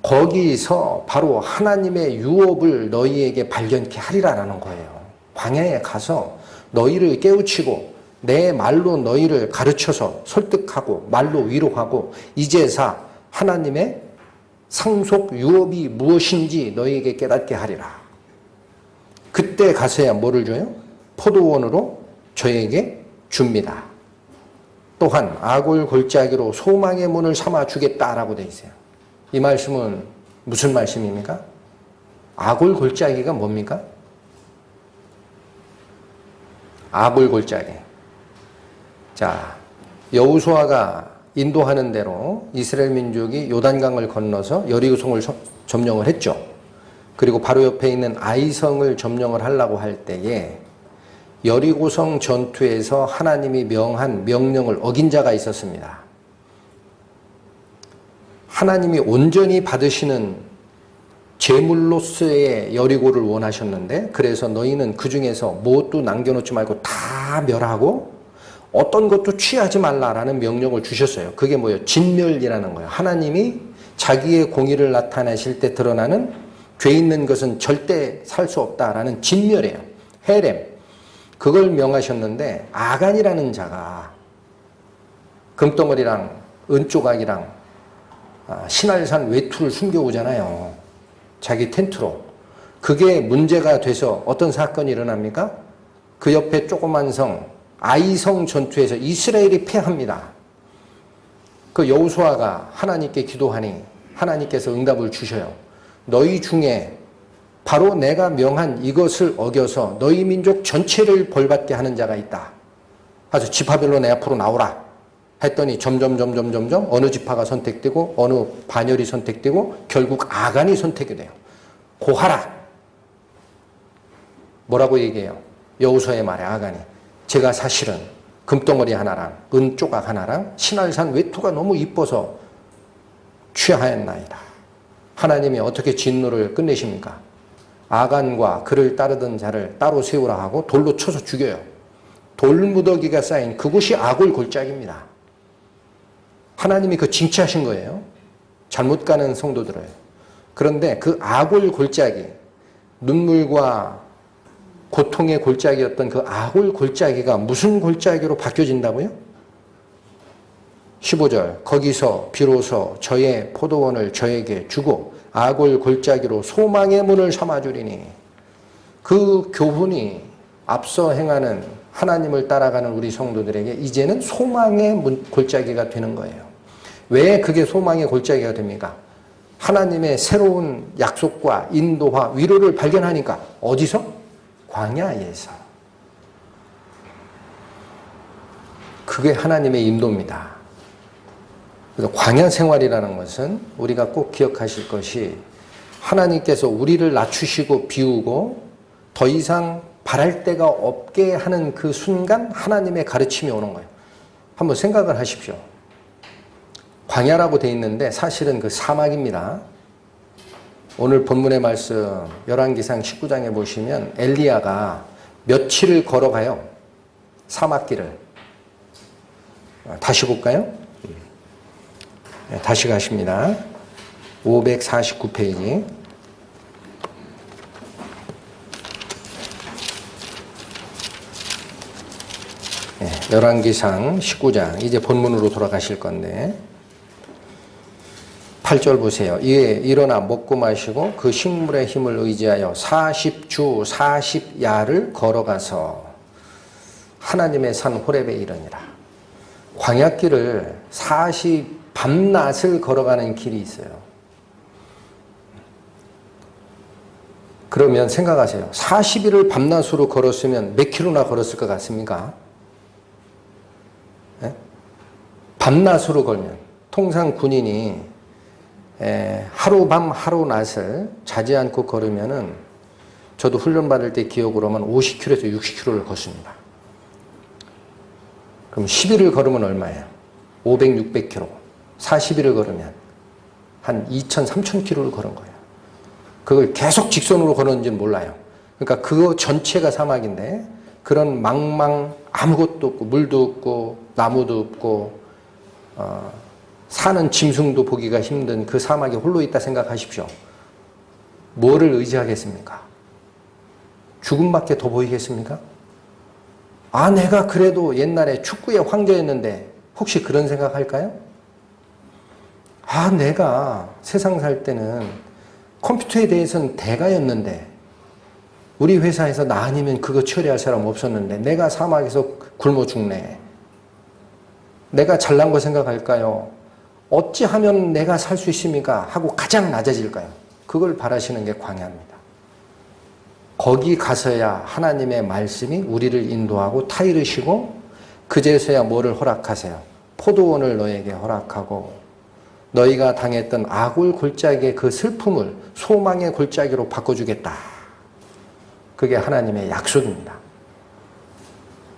Speaker 1: 거기서 바로 하나님의 유업을 너희에게 발견케 하리라라는 거예요. 광야에 가서 너희를 깨우치고 내 말로 너희를 가르쳐서 설득하고 말로 위로하고 이제사 하나님의 상속 유업이 무엇인지 너희에게 깨닫게 하리라. 그때 가서야 뭐를 줘요? 포도원으로 저에게 줍니다. 또한 아골 골짜기로 소망의 문을 삼아 주겠다라고 되어 있어요. 이 말씀은 무슨 말씀입니까? 아골 골짜기가 뭡니까? 아골 골짜기. 자, 여호수아가 인도하는 대로 이스라엘 민족이 요단강을 건너서 여리고성을 점령을 했죠. 그리고 바로 옆에 있는 아이성을 점령을 하려고 할 때에 여리고성 전투에서 하나님이 명한 명령을 어긴 자가 있었습니다. 하나님이 온전히 받으시는 제물로서의 여리고를 원하셨는데 그래서 너희는 그 중에서 무엇도 남겨놓지 말고 다 멸하고 어떤 것도 취하지 말라라는 명령을 주셨어요. 그게 뭐예요? 진멸이라는 거예요. 하나님이 자기의 공의를 나타내실 때 드러나는 죄 있는 것은 절대 살 수 없다라는 진멸이에요. 헤렘. 그걸 명하셨는데 아간이라는 자가 금덩어리랑 은조각이랑 신할산 외투를 숨겨오잖아요. 자기 텐트로. 그게 문제가 돼서 어떤 사건이 일어납니까? 그 옆에 조그만 성 아이성 전투에서 이스라엘이 패합니다. 그 여호수아가 하나님께 기도하니 하나님께서 응답을 주셔요. 너희 중에 바로 내가 명한 이것을 어겨서 너희 민족 전체를 벌받게 하는 자가 있다. 그래서 지파별로 내 앞으로 나오라 했더니 점점 어느 지파가 선택되고 어느 반열이 선택되고 결국 아간이 선택이 돼요. 고하라. 뭐라고 얘기해요? 여호수아의 말에 아간이 제가 사실은 금덩어리 하나랑 은조각 하나랑 신할산 외투가 너무 이뻐서 취하였나이다. 하나님이 어떻게 진노를 끝내십니까? 아간과 그를 따르던 자를 따로 세우라 하고 돌로 쳐서 죽여요. 돌무더기가 쌓인 그곳이 아골 골짜기입니다. 하나님이 그 징치하신 거예요. 잘못 가는 성도들을. 그런데 그 아골 골짜기, 눈물과 고통의 골짜기였던 그 아골 골짜기가 무슨 골짜기로 바뀌어진다고요? 15절 거기서 비로소 저의 포도원을 저에게 주고 아골 골짜기로 소망의 문을 삼아주리니 그 교훈이 앞서 행하는 하나님을 따라가는 우리 성도들에게 이제는 소망의 골짜기가 되는 거예요. 왜 그게 소망의 골짜기가 됩니까? 하나님의 새로운 약속과 인도와 위로를 발견하니까 어디서? 광야에서. 그게 하나님의 인도입니다. 그래서 광야 생활이라는 것은 우리가 꼭 기억하실 것이 하나님께서 우리를 낮추시고 비우고 더 이상 바랄 데가 없게 하는 그 순간 하나님의 가르침이 오는 거예요. 한번 생각을 하십시오. 광야라고 돼 있는데 사실은 그 사막입니다. 오늘 본문의 말씀 열왕기상 19장에 보시면 엘리야가 며칠을 걸어가요. 사막길을. 다시 볼까요? 다시 가십니다. 549페이지. 열왕기상 19장 이제 본문으로 돌아가실 건데 8절 보세요. 이에 일어나 먹고 마시고 그 식물의 힘을 의지하여 40주 40야를 걸어가서 하나님의 산 호렙에 이르니라. 광야길을 밤낮을 걸어가는 길이 있어요. 그러면 생각하세요. 40일을 밤낮으로 걸었으면 몇 킬로나 걸었을 것 같습니까? 네? 밤낮으로 걸면 통상 군인이 하루밤 하루낮을 자지 않고 걸으면은 저도 훈련 받을 때 기억으로만 50km에서 60km를 걷습니다. 그럼 10일을 걸으면 얼마예요? 500, 600km. 40일을 걸으면 한 2,000, 3,000km를 걸은 거예요. 그걸 계속 직선으로 걸었는지는 몰라요. 그러니까 그거 전체가 사막인데 그런 망망 아무것도 없고 물도 없고 나무도 없고 사는 짐승도 보기가 힘든 그 사막에 홀로 있다 생각하십시오. 뭐를 의지하겠습니까? 죽음밖에 더 보이겠습니까? 아, 내가 그래도 옛날에 축구의 황제였는데 혹시 그런 생각할까요? 아, 내가 세상 살 때는 컴퓨터에 대해서는 대가였는데 우리 회사에서 나 아니면 그거 처리할 사람 없었는데 내가 사막에서 굶어 죽네. 내가 잘난 거 생각할까요? 어찌하면 내가 살 수 있습니까? 하고 가장 낮아질까요? 그걸 바라시는 게 광야입니다. 거기 가서야 하나님의 말씀이 우리를 인도하고 타이르시고 그제서야 뭐를 허락하세요? 포도원을 너에게 허락하고 너희가 당했던 아골 골짜기의 그 슬픔을 소망의 골짜기로 바꿔주겠다. 그게 하나님의 약속입니다.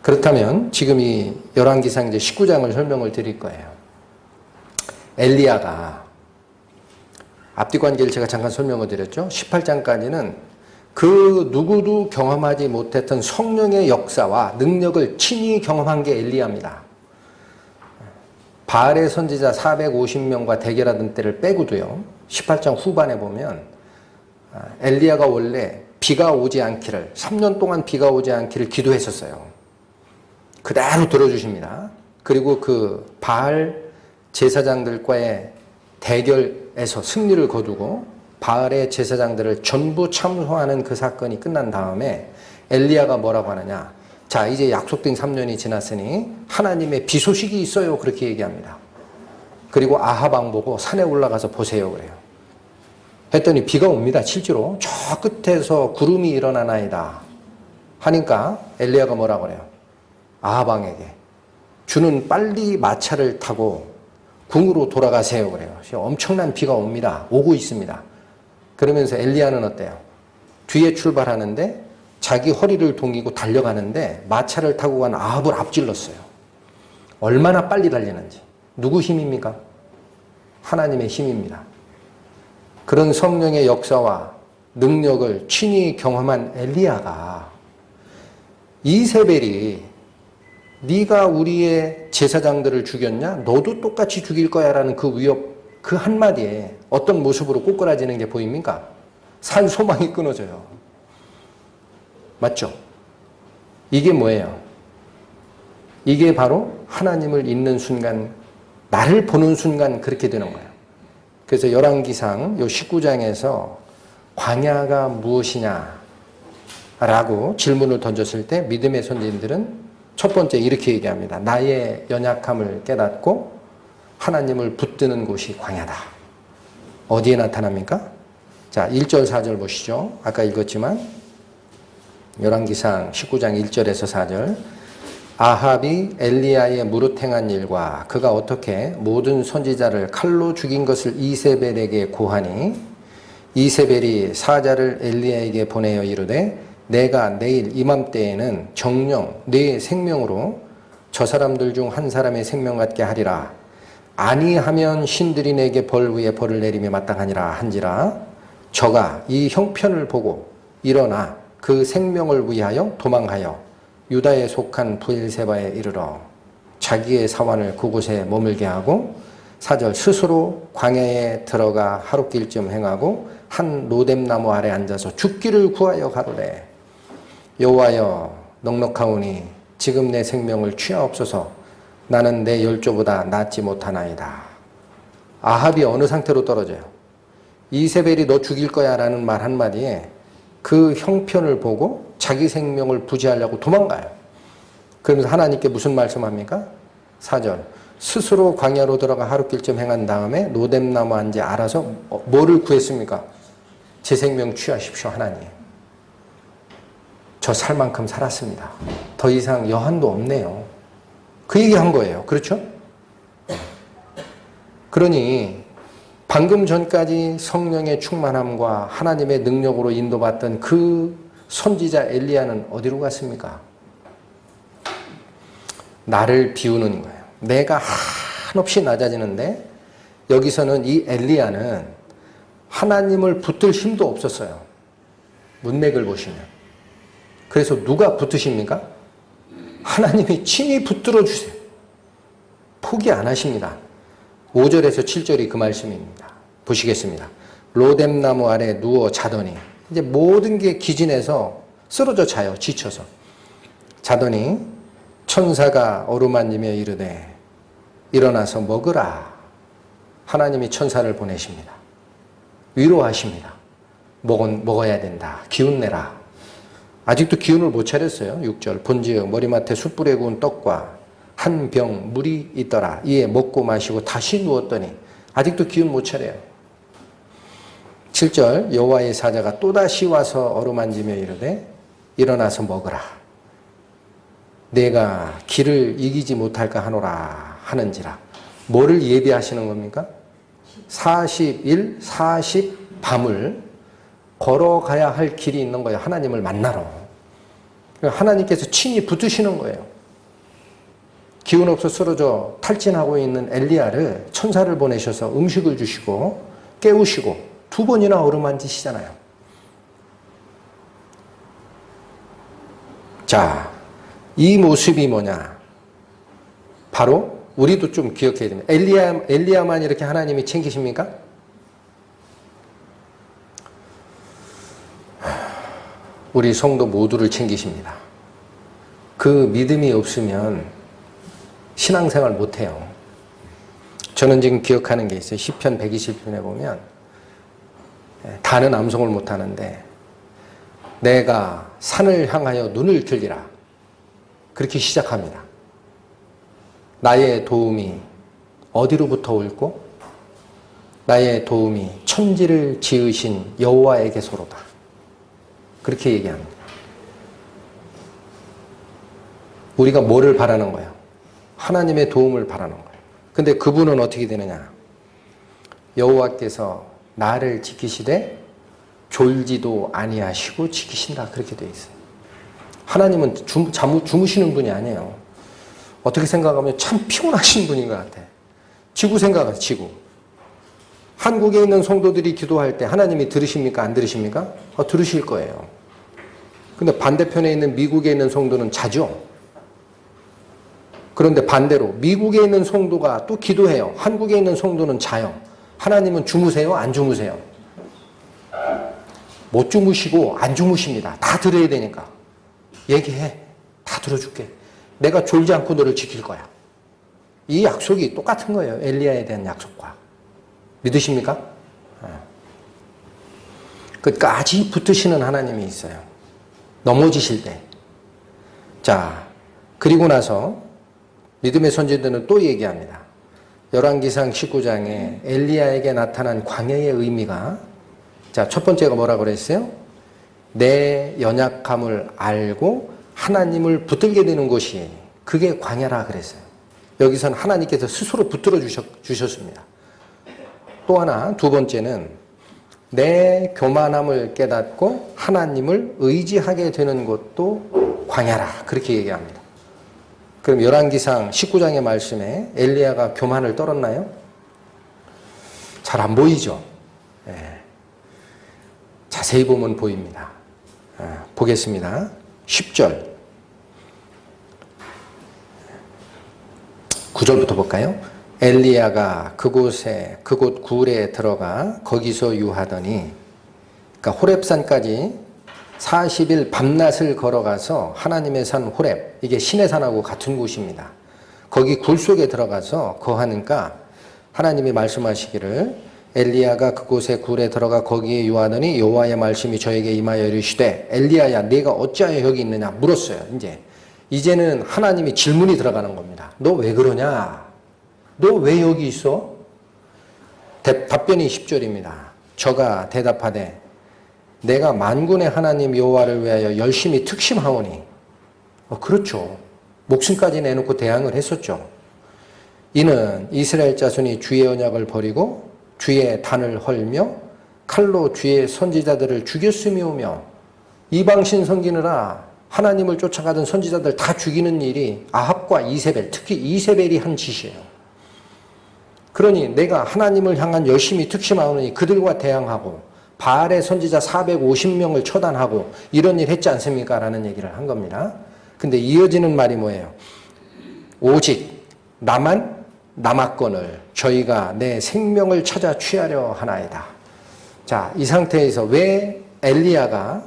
Speaker 1: 그렇다면 지금 이 열왕기상 이제 19장을 설명을 드릴 거예요. 엘리야가 앞뒤 관계를 제가 잠깐 설명을 드렸죠. 18장까지는 그 누구도 경험하지 못했던 성령의 역사와 능력을 친히 경험한 게 엘리야입니다. 바알의 선지자 450명과 대결하던 때를 빼고도요. 18장 후반에 보면 엘리야가 원래 비가 오지 않기를 3년 동안 비가 오지 않기를 기도했었어요. 그대로 들어주십니다. 그리고 그 바알 제사장들과의 대결에서 승리를 거두고 바알의 제사장들을 전부 참소하는 그 사건이 끝난 다음에 엘리야가 뭐라고 하느냐. 자, 이제 약속된 3년이 지났으니 하나님의 비 소식이 있어요. 그렇게 얘기합니다. 그리고 아합 왕 보고 산에 올라가서 보세요. 그래요. 했더니 비가 옵니다. 실제로 저 끝에서 구름이 일어나나이다 하니까 엘리야가 뭐라고 그래요. 아합 왕에게 주는 빨리 마차를 타고 궁으로 돌아가세요. 그래요. 엄청난 비가 옵니다. 오고 있습니다. 그러면서 엘리야는 어때요? 뒤에 출발하는데 자기 허리를 동이고 달려가는데 마차를 타고 간 아합을 앞질렀어요. 얼마나 빨리 달리는지. 누구 힘입니까? 하나님의 힘입니다. 그런 성령의 역사와 능력을 친히 경험한 엘리야가 이세벨이 네가 우리의 제사장들을 죽였냐? 너도 똑같이 죽일 거야 라는 그 위협, 그 한마디에 어떤 모습으로 꼬꾸라지는 게 보입니까? 산 소망이 끊어져요. 맞죠? 이게 뭐예요? 이게 바로 하나님을 잊는 순간, 나를 보는 순간 그렇게 되는 거예요. 그래서 열왕기상 요 19장에서 광야가 무엇이냐 라고 질문을 던졌을 때 믿음의 선진들은 첫 번째 이렇게 얘기합니다. 나의 연약함을 깨닫고 하나님을 붙드는 곳이 광야다. 어디에 나타납니까? 자, 1절 4절 보시죠. 아까 읽었지만 열왕기상 19장 1절에서 4절. 아합이 엘리야의 무릇 행한 일과 그가 어떻게 모든 선지자를 칼로 죽인 것을 이세벨에게 고하니 이세벨이 사자를 엘리야에게 보내어 이르되 내가 내일 이맘때에는 정령 네 생명으로 저 사람들 중 한 사람의 생명 같게 하리라. 아니하면 신들이 내게 벌 위에 벌을 내리며 마땅하니라 한지라. 저가 이 형편을 보고 일어나 그 생명을 위하여 도망하여 유다에 속한 브엘세바에 이르러 자기의 사환을 그곳에 머물게 하고 4절 스스로 광야에 들어가 하룻길쯤 행하고 한 로뎀나무 아래 앉아서 죽기를 구하여 가로되 여호와여 넉넉하오니 지금 내 생명을 취하옵소서. 나는 내 열조보다 낫지 못하나이다. 아합이 어느 상태로 떨어져요? 이세벨이 너 죽일 거야 라는 말 한마디에 그 형편을 보고 자기 생명을 부지하려고 도망가요. 그러면서 하나님께 무슨 말씀합니까? 4절 스스로 광야로 들어가 하룻길쯤 행한 다음에 로뎀나무 앉아 알아서 뭐를 구했습니까? 제 생명 취하십시오 하나님. 저 살 만큼 살았습니다. 더 이상 여한도 없네요. 그 얘기한 거예요. 그렇죠? 그러니 방금 전까지 성령의 충만함과 하나님의 능력으로 인도받던 그 선지자 엘리야는 어디로 갔습니까? 나를 비우는 거예요. 내가 한없이 낮아지는데 여기서는 이 엘리야는 하나님을 붙들 힘도 없었어요. 문맥을 보시면. 그래서 누가 붙으십니까? 하나님이 친히 붙들어 주세요. 포기 안 하십니다. 5절에서 7절이 그 말씀입니다. 보시겠습니다. 로뎀나무 아래 누워 자더니 이제 모든 게 기진해서 쓰러져 자요. 지쳐서. 자더니 천사가 어루만지며 이르되 일어나서 먹으라. 하나님이 천사를 보내십니다. 위로하십니다. 먹어야 된다. 기운 내라. 아직도 기운을 못 차렸어요. 6절 본즉 머리맡에 숯불에 구운 떡과 한 병 물이 있더라. 이에 먹고 마시고 다시 누웠더니 아직도 기운 못 차려요. 7절 여호와의 사자가 또다시 와서 어루만지며 이르되 일어나서 먹으라. 내가 길을 이기지 못할까 하노라 하는지라. 뭐를 예비하시는 겁니까? 40일 40 밤을 걸어가야 할 길이 있는 거예요. 하나님을 만나러. 하나님께서 친히 붙으시는 거예요. 기운 없어 쓰러져 탈진하고 있는 엘리야를 천사를 보내셔서 음식을 주시고 깨우시고 두 번이나 어루만지시잖아요. 자, 이 모습이 뭐냐? 바로 우리도 좀 기억해야 됩니다. 엘리야만 이렇게 하나님이 챙기십니까? 우리 성도 모두를 챙기십니다. 그 믿음이 없으면 신앙생활 못해요. 저는 지금 기억하는 게 있어요. 시편 120편에 보면 다는 암송을 못하는데 내가 산을 향하여 눈을 들리라 그렇게 시작합니다. 나의 도움이 어디로부터 올고 나의 도움이 천지를 지으신 여호와에게서로다 그렇게 얘기합니다. 우리가 뭐를 바라는 거예요? 하나님의 도움을 바라는 거예요. 근데 그분은 어떻게 되느냐? 여호와께서 나를 지키시되 졸지도 아니하시고 지키신다 그렇게 되어 있어요. 하나님은 주무시는 분이 아니에요. 어떻게 생각하면 참 피곤하신 분인 것 같아. 지구 생각하세요. 지구. 한국에 있는 성도들이 기도할 때 하나님이 들으십니까? 안 들으십니까? 들으실 거예요. 근데 반대편에 있는 미국에 있는 성도는 자죠. 그런데 반대로 미국에 있는 성도가 또 기도해요. 한국에 있는 성도는 자요. 하나님은 주무세요? 안 주무세요? 못 주무시고 안 주무십니다. 다 들어야 되니까. 얘기해. 다 들어줄게. 내가 졸지 않고 너를 지킬 거야. 이 약속이 똑같은 거예요. 엘리야에 대한 약속과. 믿으십니까? 끝까지 붙으시는 하나님이 있어요. 넘어지실 때. 자, 그리고 나서 믿음의 선지자들은 또 얘기합니다. 열왕기상 19장에 엘리야에게 나타난 광야의 의미가 자, 첫 번째가 뭐라고 그랬어요? 내 연약함을 알고 하나님을 붙들게 되는 것이 그게 광야라 그랬어요. 여기서는 하나님께서 스스로 붙들어 주셨습니다. 또 하나, 두 번째는 내 교만함을 깨닫고 하나님을 의지하게 되는 것도 광야라 그렇게 얘기합니다. 그럼 열왕기상 19장의 말씀에 엘리야가 교만을 떨었나요? 잘 안 보이죠? 네. 자세히 보면 보입니다. 보겠습니다. 10절 9절부터 볼까요? 엘리야가 그곳 굴에 들어가 거기서 유하더니 그러니까 호렙산까지 40일 밤낮을 걸어가서 하나님의 산 호렙 이게 신의 산하고 같은 곳입니다. 거기 굴 속에 들어가서 거하니까 하나님이 말씀하시기를 엘리야가 그곳에 굴에 들어가 거기에 유하더니 여호와의 말씀이 저에게 임하여 이르시되 엘리야야 네가 어찌하여 여기 있느냐 물었어요. 이제는 하나님이 질문이 들어가는 겁니다. 너 왜 그러냐? 너 왜 여기 있어? 답변이 10절입니다. 저가 대답하되 내가 만군의 하나님 여호와를 위하여 열심히 특심하오니 그렇죠. 목숨까지 내놓고 대항을 했었죠. 이는 이스라엘 자손이 주의 언약을 버리고 주의 단을 헐며 칼로 주의 선지자들을 죽였음이오며 이방신 섬기느라 하나님을 쫓아가던 선지자들 다 죽이는 일이 아합과 이세벨, 특히 이세벨이 한 짓이에요. 그러니 내가 하나님을 향한 열심히 특심하오니 그들과 대항하고 바알의 선지자 450명을 처단하고 이런 일 했지 않습니까? 라는 얘기를 한 겁니다. 근데 이어지는 말이 뭐예요? 오직 나만 남았건을 저희가 내 생명을 찾아 취하려 하나이다. 자, 이 상태에서 왜 엘리야가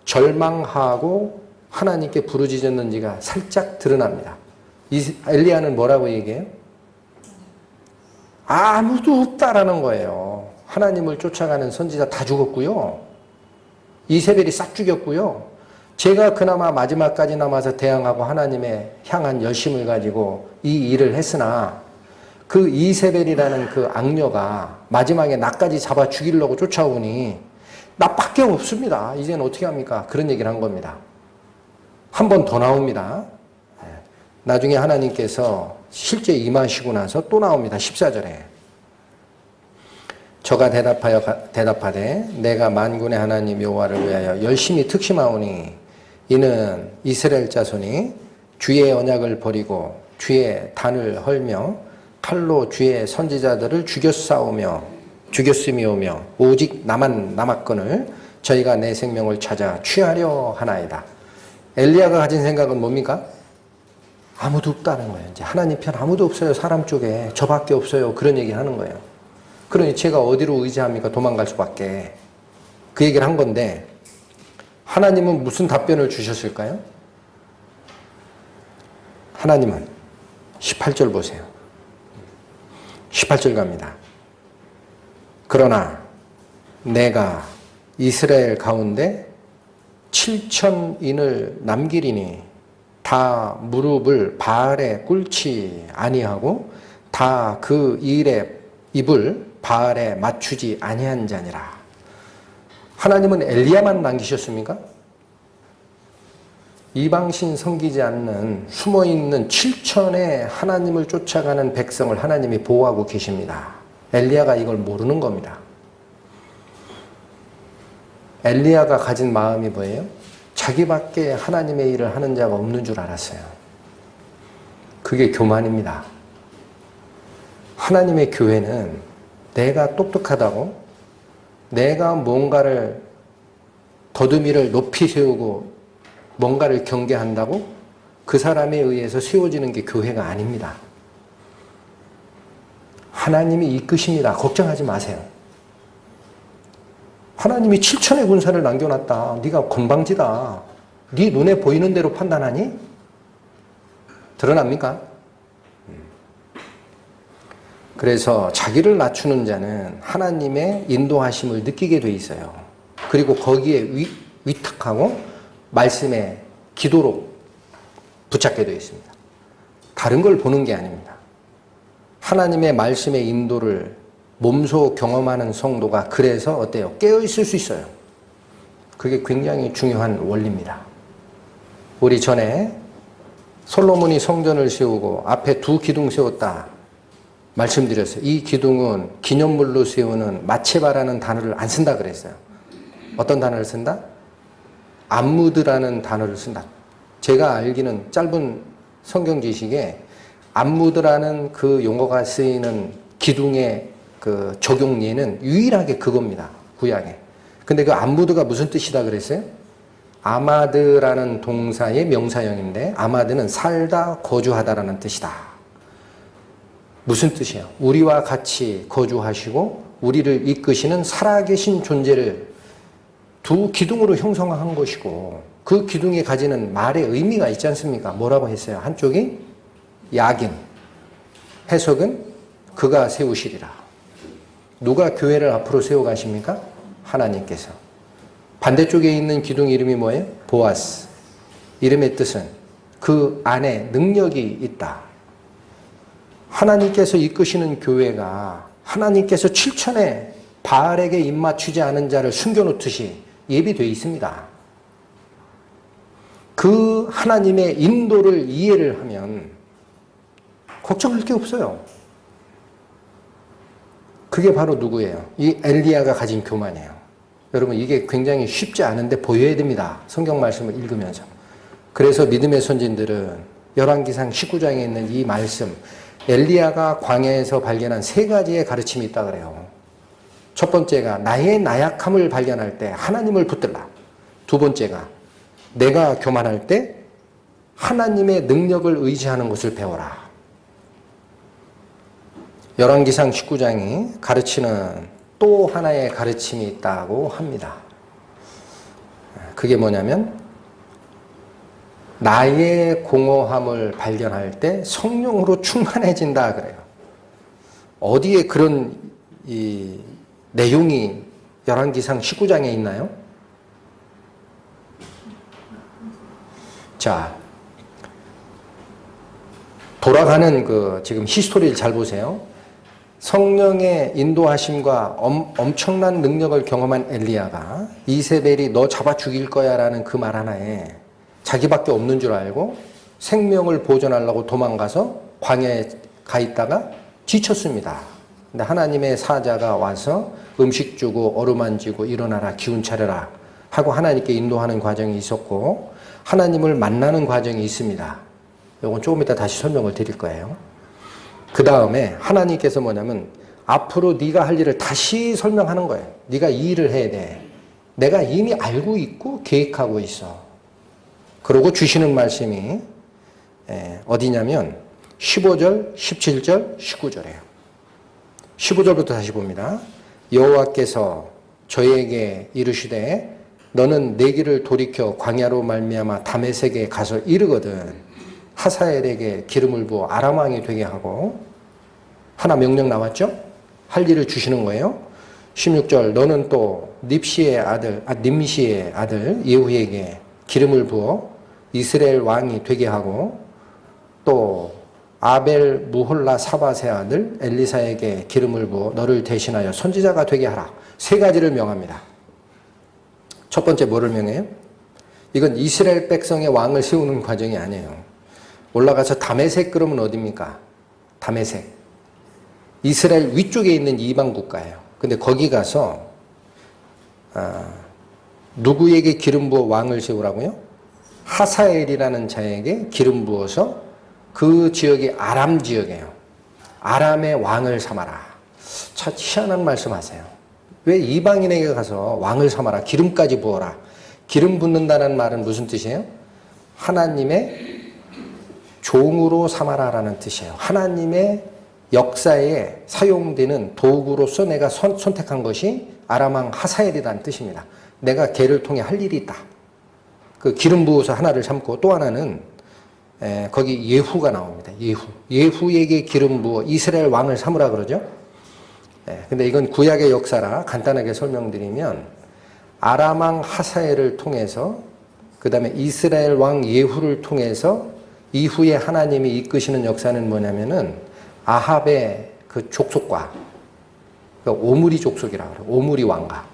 Speaker 1: 절망하고 하나님께 부르짖었는지가 살짝 드러납니다. 엘리야는 뭐라고 얘기해요? 아무도 없다라는 거예요. 하나님을 쫓아가는 선지자 다 죽었고요. 이세벨이 싹 죽였고요. 제가 그나마 마지막까지 남아서 대항하고 하나님의 향한 열심을 가지고 이 일을 했으나 그 이세벨이라는 그 악녀가 마지막에 나까지 잡아 죽이려고 쫓아오니 나밖에 없습니다. 이제는 어떻게 합니까? 그런 얘기를 한 겁니다. 한 번 더 나옵니다. 나중에 하나님께서 실제 임하시고 나서 또 나옵니다. 14절에 저가 대답하되 내가 만군의 하나님 여호와를 위하여 열심히 특심하오니 이는 이스라엘 자손이 주의 언약을 버리고 주의 단을 헐며 칼로 주의 선지자들을 죽였사오며 죽였음이오며 오직 나만 남았거늘 저희가 내 생명을 찾아 취하려 하나이다. 엘리야가 가진 생각은 뭡니까? 아무도 없다는 거예요. 이제 하나님 편 아무도 없어요. 사람 쪽에 저밖에 없어요. 그런 얘기 하는 거예요. 그러니 제가 어디로 의지합니까? 도망갈 수밖에. 그 얘기를 한 건데 하나님은 무슨 답변을 주셨을까요? 하나님은 18절 보세요. 18절 갑니다. 그러나 내가 이스라엘 가운데 7,000인을 남기리니 다 무릎을 바알에 꿇지 아니하고 다 그 일에 입을 바알에 맞추지 아니한 자니라. 하나님은 엘리야만 남기셨습니까? 이방신 섬기지 않는 숨어있는 7천의 하나님을 쫓아가는 백성을 하나님이 보호하고 계십니다. 엘리야가 이걸 모르는 겁니다. 엘리야가 가진 마음이 뭐예요? 자기밖에 하나님의 일을 하는 자가 없는 줄 알았어요. 그게 교만입니다. 하나님의 교회는 내가 똑똑하다고 내가 뭔가를 더듬이를 높이 세우고 뭔가를 경계한다고 그 사람에 의해서 세워지는 게 교회가 아닙니다. 하나님이 이끄십니다. 걱정하지 마세요. 하나님이 7천의 군사를 남겨놨다. 네가 건방지다. 네 눈에 보이는 대로 판단하니? 드러납니까? 그래서 자기를 낮추는 자는 하나님의 인도하심을 느끼게 돼 있어요. 그리고 거기에 위탁하고 말씀에 기도로 붙잡게 되어 있습니다. 다른 걸 보는 게 아닙니다. 하나님의 말씀의 인도를 몸소 경험하는 성도가 그래서 어때요? 깨어있을 수 있어요. 그게 굉장히 중요한 원리입니다. 우리 전에 솔로몬이 성전을 세우고 앞에 2 기둥 세웠다 말씀드렸어요. 이 기둥은 기념물로 세우는 마체바라는 단어를 안 쓴다 그랬어요. 어떤 단어를 쓴다? 암무드라는 단어를 쓴다. 제가 알기는 짧은 성경 지식에 암무드라는 그 용어가 쓰이는 기둥의 그 적용 예는 유일하게 그겁니다. 구약에. 근데 그 암무드가 무슨 뜻이다 그랬어요? 아마드라는 동사의 명사형인데 아마드는 살다, 거주하다라는 뜻이다. 무슨 뜻이에요? 우리와 같이 거주하시고 우리를 이끄시는 살아계신 존재를 2 기둥으로 형성한 것이고 그 기둥이 가지는 말의 의미가 있지 않습니까? 뭐라고 했어요? 한쪽이 야긴, 해석은 그가 세우시리라. 누가 교회를 앞으로 세워가십니까? 하나님께서. 반대쪽에 있는 기둥 이름이 뭐예요? 보아스. 이름의 뜻은 그 안에 능력이 있다. 하나님께서 이끄시는 교회가 하나님께서 7천에 바알에게 입맞추지 않은 자를 숨겨놓듯이 예비되어 있습니다. 그 하나님의 인도를 이해를 하면 걱정할 게 없어요. 그게 바로 누구예요? 이 엘리야가 가진 교만이에요. 여러분 이게 굉장히 쉽지 않은데 보여야 됩니다. 성경 말씀을 읽으면서. 그래서 믿음의 선진들은 열왕기상 19장에 있는 이 말씀 엘리야가 광야에서 발견한 3가지의 가르침이 있다 그래요. 첫 번째가 나의 나약함을 발견할 때 하나님을 붙들라. 2번째가 내가 교만할 때 하나님의 능력을 의지하는 것을 배워라. 열왕기상 19장이 가르치는 또 하나의 가르침이 있다고 합니다. 그게 뭐냐면 나의 공허함을 발견할 때 성령으로 충만해진다 그래요. 어디에 그런 이 내용이 열왕기상 19장에 있나요? 자, 돌아가는 그 지금 히스토리를 잘 보세요. 성령의 인도하심과 엄청난 능력을 경험한 엘리야가 이세벨이 너 잡아 죽일 거야 라는 그 말 하나에 자기밖에 없는 줄 알고 생명을 보존하려고 도망가서 광야에 가 있다가 지쳤습니다. 근데 하나님의 사자가 와서 음식 주고 어루만지고 일어나라 기운 차려라 하고 하나님께 인도하는 과정이 있었고 하나님을 만나는 과정이 있습니다. 이건 조금 이따 다시 설명을 드릴 거예요. 그 다음에 하나님께서 뭐냐면 앞으로 네가 할 일을 다시 설명하는 거예요. 네가 이 일을 해야 돼. 내가 이미 알고 있고 계획하고 있어. 그러고 주시는 말씀이 어디냐면 15절, 17절, 19절이에요. 15절부터 다시 봅니다. 여호와께서 저에게 이르시되 너는 내 길을 돌이켜 광야로 말미암아 다메섹에 가서 이르거든 하사엘에게 기름을 부어 아람 왕이 되게 하고 하나 명령 나왔죠? 할 일을 주시는 거예요. 16절 너는 또 nim시의 아들 예후에게 기름을 부어 이스라엘 왕이 되게 하고 또 아벨 무홀라 사밧의 아들 엘리사에게 기름을 부어 너를 대신하여 선지자가 되게 하라. 세 가지를 명합니다. 첫 번째 뭐를 명해요? 이건 이스라엘 백성의 왕을 세우는 과정이 아니에요. 올라가서 다메섹 그러면 어디입니까? 다메섹. 이스라엘 위쪽에 있는 이방 국가예요. 근데 거기 가서 누구에게 기름 부어 왕을 세우라고요? 하사엘이라는 자에게 기름 부어서 그 지역이 아람 지역이에요. 아람의 왕을 삼아라. 참 희한한 말씀하세요. 왜 이방인에게 가서 왕을 삼아라. 기름까지 부어라. 기름 붓는다는 말은 무슨 뜻이에요? 하나님의 종으로 삼아라라는 뜻이에요. 하나님의 역사에 사용되는 도구로서 내가 선택한 것이 아람왕 하사엘이라는 뜻입니다. 내가 걔를 통해 할 일이 있다. 그 기름 부어서 하나를 삼고 또 하나는 거기 예후가 나옵니다. 예후에게 기름 부어 이스라엘 왕을 삼으라 그러죠. 근데 이건 구약의 역사라 간단하게 설명드리면 아람 왕 하사엘을 통해서 그 다음에 이스라엘 왕 예후를 통해서 이후에 하나님이 이끄시는 역사는 뭐냐면은 아합의 그 족속과 그러니까 오므리 족속이라고 그래요. 오므리 왕과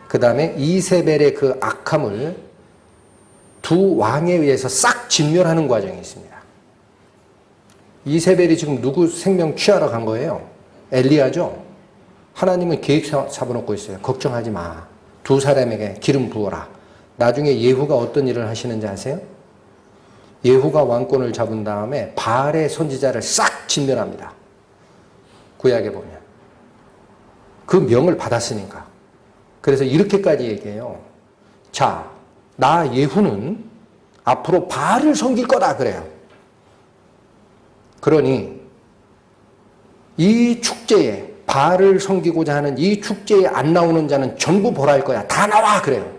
Speaker 1: 그 다음에 이세벨의 그 악함을 두 왕에 의해서 싹 진멸하는 과정이 있습니다. 이세벨이 지금 누구 생명 취하러 간 거예요? 엘리야죠. 하나님은 계획 잡아놓고 있어요. 걱정하지 마. 두 사람에게 기름 부어라. 나중에 예후가 어떤 일을 하시는지 아세요? 예후가 왕권을 잡은 다음에 바알의 선지자를 싹 진멸합니다. 구약에 보면. 그 명을 받았으니까. 그래서 이렇게까지 얘기해요. 자, 나 예후는 앞으로 바알을 섬길 거다 그래요. 그러니 이 축제에 바알을 섬기고자 하는 이 축제에 안 나오는 자는 전부 벌할 거야. 다 나와 그래요.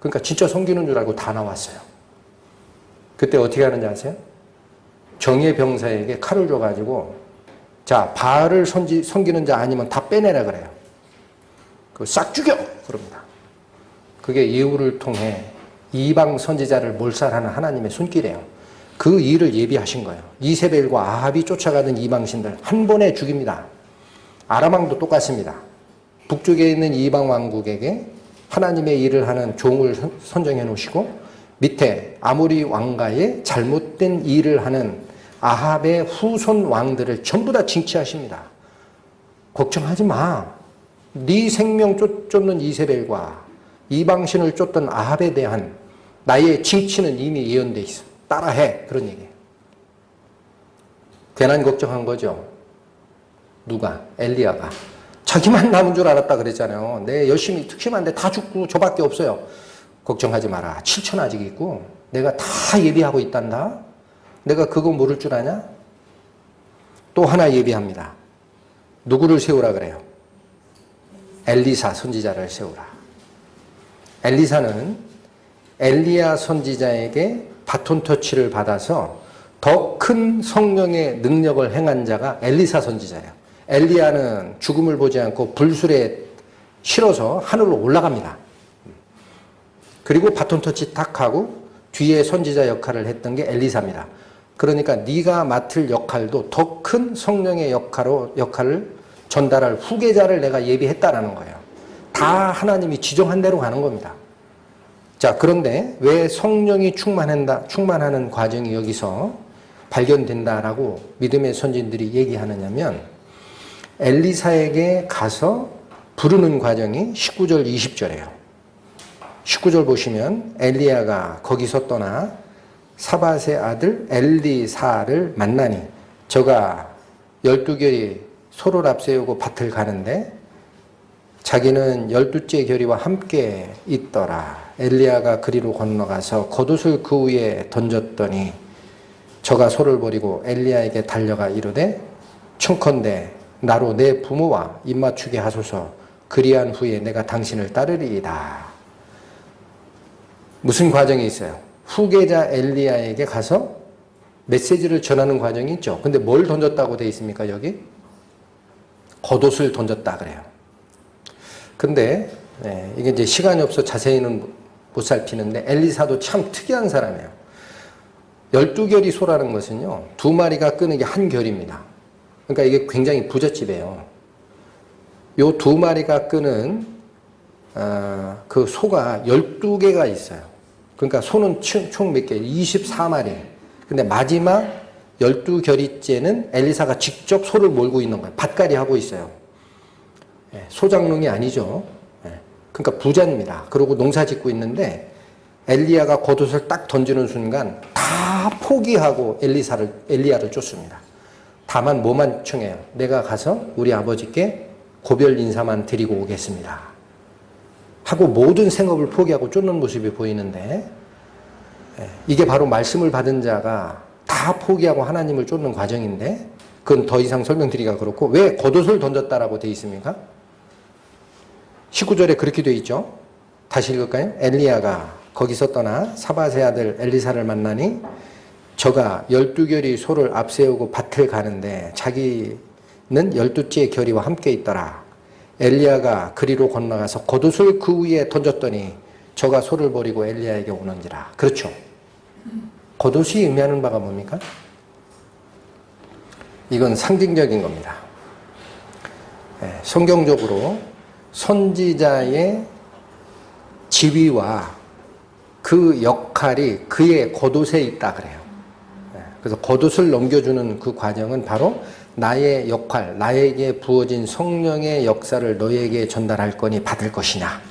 Speaker 1: 그러니까 진짜 섬기는 줄 알고 다 나왔어요. 그때 어떻게 하는지 아세요? 정예 병사에게 칼을 줘가지고 자 바알을 섬기는 자 아니면 다 빼내라 그래요. 그 싹 죽여 그럽니다. 그게 예후를 통해 이방 선지자를 몰살하는 하나님의 손길이에요. 그 일을 예비하신 거예요. 이세벨과 아합이 쫓아가던 이방신들 한 번에 죽입니다. 아람 왕도 똑같습니다. 북쪽에 있는 이방 왕국에게 하나님의 일을 하는 종을 선정해 놓으시고 밑에 아모리 왕가의 잘못된 일을 하는 아합의 후손 왕들을 전부 다 징치하십니다. 걱정하지 마. 네 생명 쫓는 이세벨과 이방신을 쫓던 아합에 대한 나의 징치는 이미 예언돼 있어. 따라해. 그런 얘기예요. 괜한 걱정한 거죠. 누가? 엘리야가. 자기만 남은 줄 알았다 그랬잖아요. 내 열심히 특심한데 다 죽고 저밖에 없어요. 걱정하지 마라. 7천 아직 있고 내가 다 예비하고 있단다. 내가 그거 모를 줄 아냐? 또 하나 예비합니다. 누구를 세우라 그래요? 엘리사 선지자를 세우라. 엘리사는 엘리야 선지자에게 바톤 터치를 받아서 더 큰 성령의 능력을 행한 자가 엘리사 선지자예요. 엘리야는 죽음을 보지 않고 불술에 실어서 하늘로 올라갑니다. 그리고 바톤 터치 딱 하고 뒤에 선지자 역할을 했던 게 엘리사입니다. 그러니까 네가 맡을 역할도 더 큰 성령의 역할을 전달할 후계자를 내가 예비했다라는 거예요. 다 하나님이 지정한 대로 가는 겁니다. 자, 그런데 왜 성령이 충만하는 과정이 여기서 발견된다라고 믿음의 선진들이 얘기하느냐면 엘리사에게 가서 부르는 과정이 19절 20절이에요. 19절 보시면 엘리야가 거기서 떠나 사밧의 아들 엘리사를 만나니 저가 12개의 소를 앞세우고 밭을 가는데 자기는 12째 결의와 함께 있더라. 엘리야가 그리로 건너가서 겉옷을 그 위에 던졌더니 저가 소를 버리고 엘리야에게 달려가 이르되 청컨대 나로 내 부모와 입맞추게 하소서. 그리한 후에 내가 당신을 따르리이다. 무슨 과정이 있어요? 후계자 엘리야에게 가서 메시지를 전하는 과정이 있죠. 근데 뭘 던졌다고 돼 있습니까? 여기? 겉옷을 던졌다 그래요. 근데 이게 이제 시간이 없어 자세히는 못 살피는데 엘리사도 참 특이한 사람이에요. 12결이 소라는 것은요. 2마리가 끄는 게 한 결입니다. 그러니까 이게 굉장히 부잣집이에요. 요 2마리가 끄는 그 소가 12개가 있어요. 그러니까 소는 총 몇 개? 24마리. 근데 마지막 12결의째는 엘리사가 직접 소를 몰고 있는 거예요. 밭갈이 하고 있어요. 소장농이 아니죠. 그러니까 부자입니다. 그리고 농사 짓고 있는데 엘리야가 겉옷을 딱 던지는 순간 다 포기하고 엘리야를 쫓습니다. 다만 뭐만 청해요? 내가 가서 우리 아버지께 고별 인사만 드리고 오겠습니다. 하고 모든 생업을 포기하고 쫓는 모습이 보이는데 이게 바로 말씀을 받은 자가 다 포기하고 하나님을 쫓는 과정인데 그건 더 이상 설명드리기가 그렇고 왜 겉옷을 던졌다라고 되어 있습니까? 19절에 그렇게 되어 있죠. 다시 읽을까요? 엘리야가 거기서 떠나 사밧의 아들 엘리사를 만나니 저가 12결의 소를 앞세우고 밭을 가는데 자기는 12째 결의와 함께 있더라. 엘리야가 그리로 건너가서 겉옷을 그 위에 던졌더니 저가 소를 버리고 엘리야에게 오는지라. 그렇죠. 겉옷이 의미하는 바가 뭡니까? 이건 상징적인 겁니다. 성경적으로 선지자의 지위와 그 역할이 그의 겉옷에 있다 그래요. 그래서 겉옷을 넘겨주는 그 과정은 바로 나의 역할, 나에게 부어진 성령의 역사를 너에게 전달할 거니 받을 것이냐.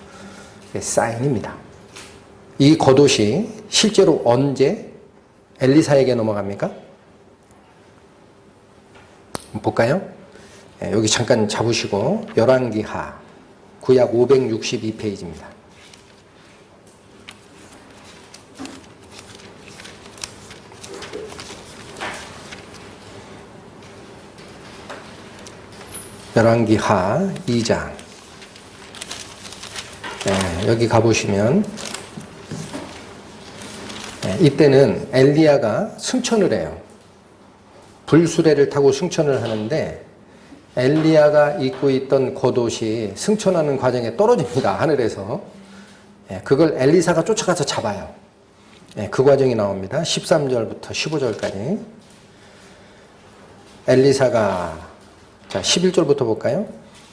Speaker 1: 사인입니다. 이 겉옷이 실제로 언제 엘리사에게 넘어갑니까? 볼까요? 여기 잠깐 잡으시고 열왕기하 구약 562페이지입니다. 열왕기하 2장 여기 가보시면 이때는 엘리야가 승천을 해요. 불수레를 타고 승천을 하는데 엘리야가 입고 있던 겉옷이 승천하는 과정에 떨어집니다. 하늘에서. 그걸 엘리사가 쫓아가서 잡아요. 그 과정이 나옵니다. 13절부터 15절까지. 엘리사가 자 11절부터 볼까요?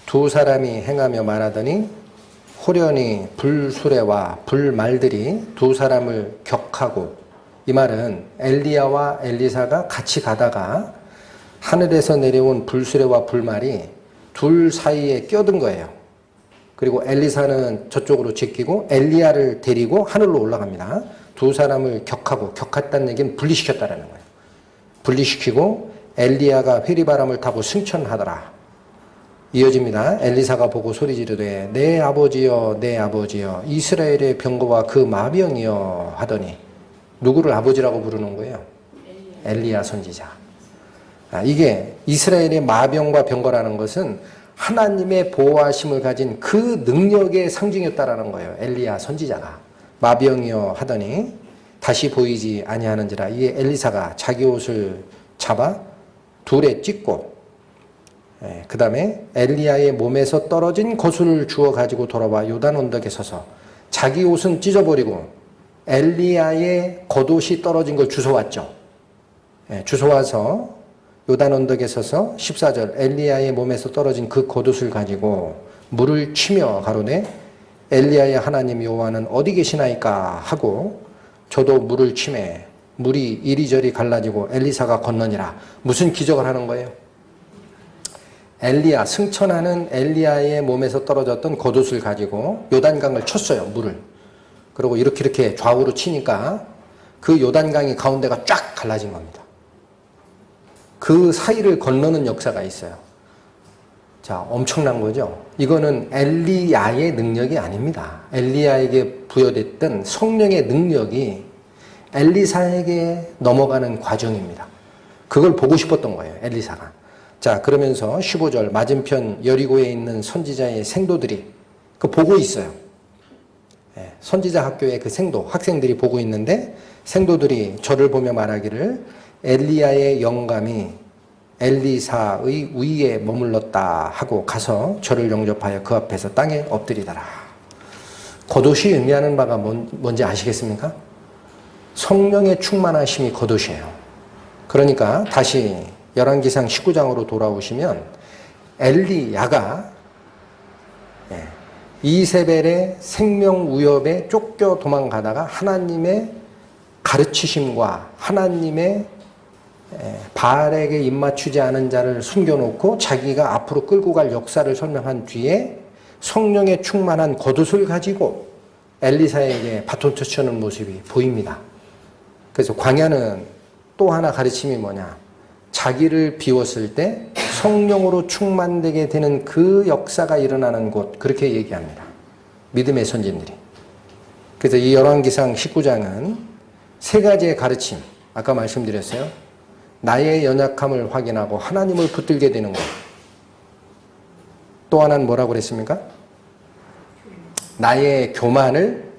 Speaker 1: 두 사람이 행하며 말하더니 호련히 불수레와 불말들이 두 사람을 격하고 이 말은 엘리야와 엘리사가 같이 가다가 하늘에서 내려온 불수레와 불말이 둘 사이에 껴든 거예요. 그리고 엘리사는 저쪽으로 제끼고 엘리야를 데리고 하늘로 올라갑니다. 두 사람을 격하고 격했다는 얘기는 분리시켰다라는 거예요. 분리시키고 엘리야가 회리바람을 타고 승천하더라. 이어집니다. 엘리사가 보고 소리 지르되 내 아버지여 내 아버지여 이스라엘의 병거와 그 마병이여 하더니 누구를 아버지라고 부르는 거예요? 엘리야 선지자. 이게 이스라엘의 마병과 병거라는 것은 하나님의 보호하심을 가진 그 능력의 상징이었다라는 거예요. 엘리야 선지자가. 마병이여 하더니 다시 보이지 아니하는지라. 이에 엘리사가 자기 옷을 잡아 둘에 찢고 그 다음에 엘리야의 몸에서 떨어진 겉을 주워 가지고 돌아와 요단 언덕에 서서 자기 옷은 찢어버리고 엘리야의 겉옷이 떨어진 걸 주워왔죠. 주워와서 요단 언덕에 서서 14절 엘리야의 몸에서 떨어진 그 겉옷을 가지고 물을 치며 가로되 엘리야의 하나님 여호와는 어디 계시나이까 하고 저도 물을 치매 물이 이리저리 갈라지고 엘리사가 건너니라. 무슨 기적을 하는 거예요? 엘리야, 승천하는 엘리야의 몸에서 떨어졌던 겉옷을 가지고 요단강을 쳤어요. 물을. 그리고 이렇게 좌우로 치니까 그 요단강의 가운데가 쫙 갈라진 겁니다. 그 사이를 건너는 역사가 있어요. 자, 엄청난 거죠. 이거는 엘리야의 능력이 아닙니다. 엘리야에게 부여됐던 성령의 능력이 엘리사에게 넘어가는 과정입니다. 그걸 보고 싶었던 거예요, 엘리사가. 자, 그러면서 15절 맞은편 여리고에 있는 선지자의 생도들이 그 보고 있어요. 선지자 학교의 그 생도, 학생들이 보고 있는데 생도들이 저를 보며 말하기를 엘리야의 영감이 엘리사의 위에 머물렀다 하고 가서 저를 영접하여 그 앞에서 땅에 엎드리더라. 겉옷이 의미하는 바가 뭔지 아시겠습니까? 성령의 충만하심이 겉옷이에요. 그러니까 다시 열왕기상 19장으로 돌아오시면 엘리야가 이세벨의 생명위협에 쫓겨 도망가다가 하나님의 가르치심과 하나님의 바알에게 입맞추지 않은 자를 숨겨놓고 자기가 앞으로 끌고 갈 역사를 설명한 뒤에 성령의 충만한 겉옷을 가지고 엘리사에게 바톤 터치하는 모습이 보입니다. 그래서 광야는 또 하나 가르침이 뭐냐? 자기를 비웠을 때 성령으로 충만되게 되는 그 역사가 일어나는 곳, 그렇게 얘기합니다. 믿음의 선진들이. 그래서 이 열왕기상 19장은 세 가지의 가르침, 아까 말씀드렸어요. 나의 연약함을 확인하고 하나님을 붙들게 되는 것. 또 하나는 뭐라고 그랬습니까? 나의 교만을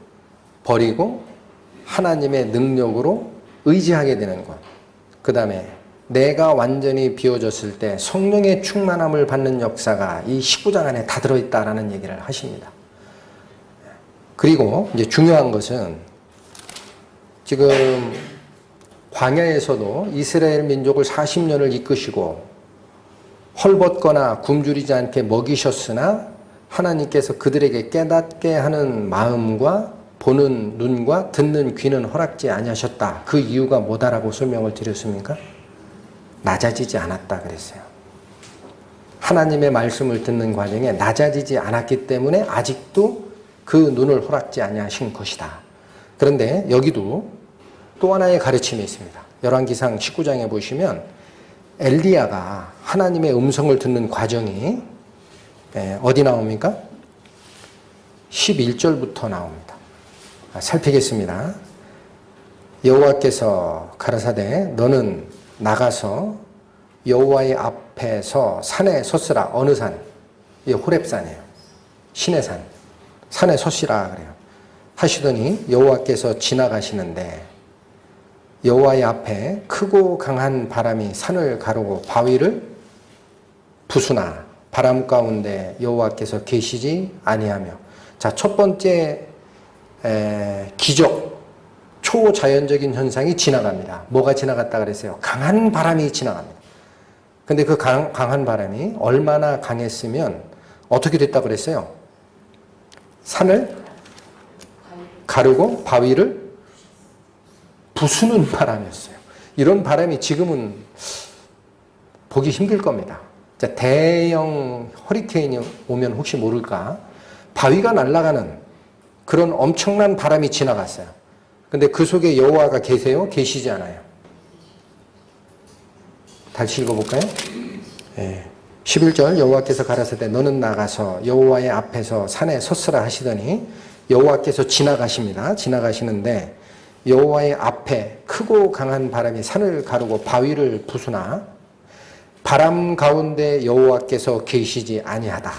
Speaker 1: 버리고 하나님의 능력으로 의지하게 되는 것. 그 다음에 내가 완전히 비워졌을 때 성령의 충만함을 받는 역사가 이 19장 안에 다 들어있다라는 얘기를 하십니다. 그리고 이제 중요한 것은 지금 광야에서도 이스라엘 민족을 40년을 이끄시고 헐벗거나 굶주리지 않게 먹이셨으나 하나님께서 그들에게 깨닫게 하는 마음과 보는 눈과 듣는 귀는 허락지 아니하셨다. 그 이유가 뭐다라고 설명을 드렸습니까? 낮아지지 않았다 그랬어요. 하나님의 말씀을 듣는 과정에 낮아지지 않았기 때문에 아직도 그 눈을 허락지 아니하신 것이다. 그런데 여기도 또 하나의 가르침이 있습니다. 열왕기상 19장에 보시면 엘리야가 하나님의 음성을 듣는 과정이 어디 나옵니까? 11절부터 나옵니다. 살피겠습니다. 여호와께서 가라사대 너는 나가서 여호와의 앞에서 산에 섰으라. 어느 산? 이 호렙산이에요. 신의 산. 산에 섰으라 그래요. 하시더니 여호와께서 지나가시는데 여호와의 앞에 크고 강한 바람이 산을 가르고 바위를 부수나 바람 가운데 여호와께서 계시지 아니하며. 자, 첫 번째 기적, 초자연적인 현상이 지나갑니다. 뭐가 지나갔다 그랬어요? 강한 바람이 지나갑니다. 근데 그 강한 바람이 얼마나 강했으면 어떻게 됐다 그랬어요? 산을 가르고 바위를 부수는 바람이었어요. 이런 바람이 지금은 보기 힘들 겁니다. 자, 대형 허리케인이 오면 혹시 모를까? 바위가 날아가는 그런 엄청난 바람이 지나갔어요. 근데 그 속에 여호와가 계세요? 계시지 않아요? 다시 읽어볼까요? 11절 여호와께서 가라사대 너는 나가서 여호와의 앞에서 산에 섰으라 하시더니 여호와께서 지나가십니다. 지나가시는데 여호와의 앞에 크고 강한 바람이 산을 가르고 바위를 부수나 바람 가운데 여호와께서 계시지 아니하다.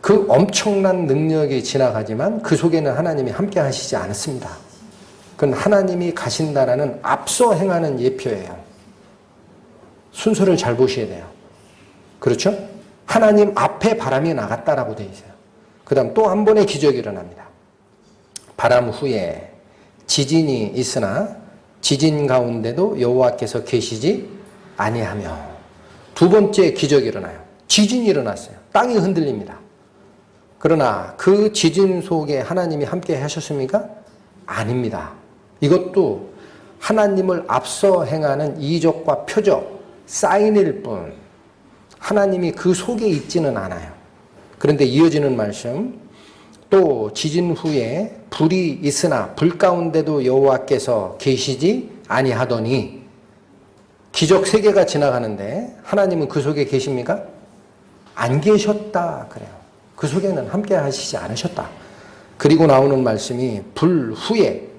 Speaker 1: 그 엄청난 능력이 지나가지만 그 속에는 하나님이 함께 하시지 않았습니다. 그건 하나님이 가신다라는 앞서 행하는 예표예요. 순서를 잘 보셔야 돼요. 그렇죠? 하나님 앞에 바람이 나갔다라고 되어 있어요. 그 다음 또 한 번의 기적이 일어납니다. 바람 후에 지진이 있으나 지진 가운데도 여호와께서 계시지 아니하며. 두 번째 기적이 일어나요. 지진이 일어났어요. 땅이 흔들립니다. 그러나 그 지진 속에 하나님이 함께 하셨습니까? 아닙니다. 이것도 하나님을 앞서 행하는 이적과 표적, 사인일 뿐 하나님이 그 속에 있지는 않아요. 그런데 이어지는 말씀, 또 지진 후에 불이 있으나 불 가운데도 여호와께서 계시지 아니하더니. 기적 3개가 지나가는데 하나님은 그 속에 계십니까? 안 계셨다 그래요. 그 속에는 함께 하시지 않으셨다. 그리고 나오는 말씀이 불 후에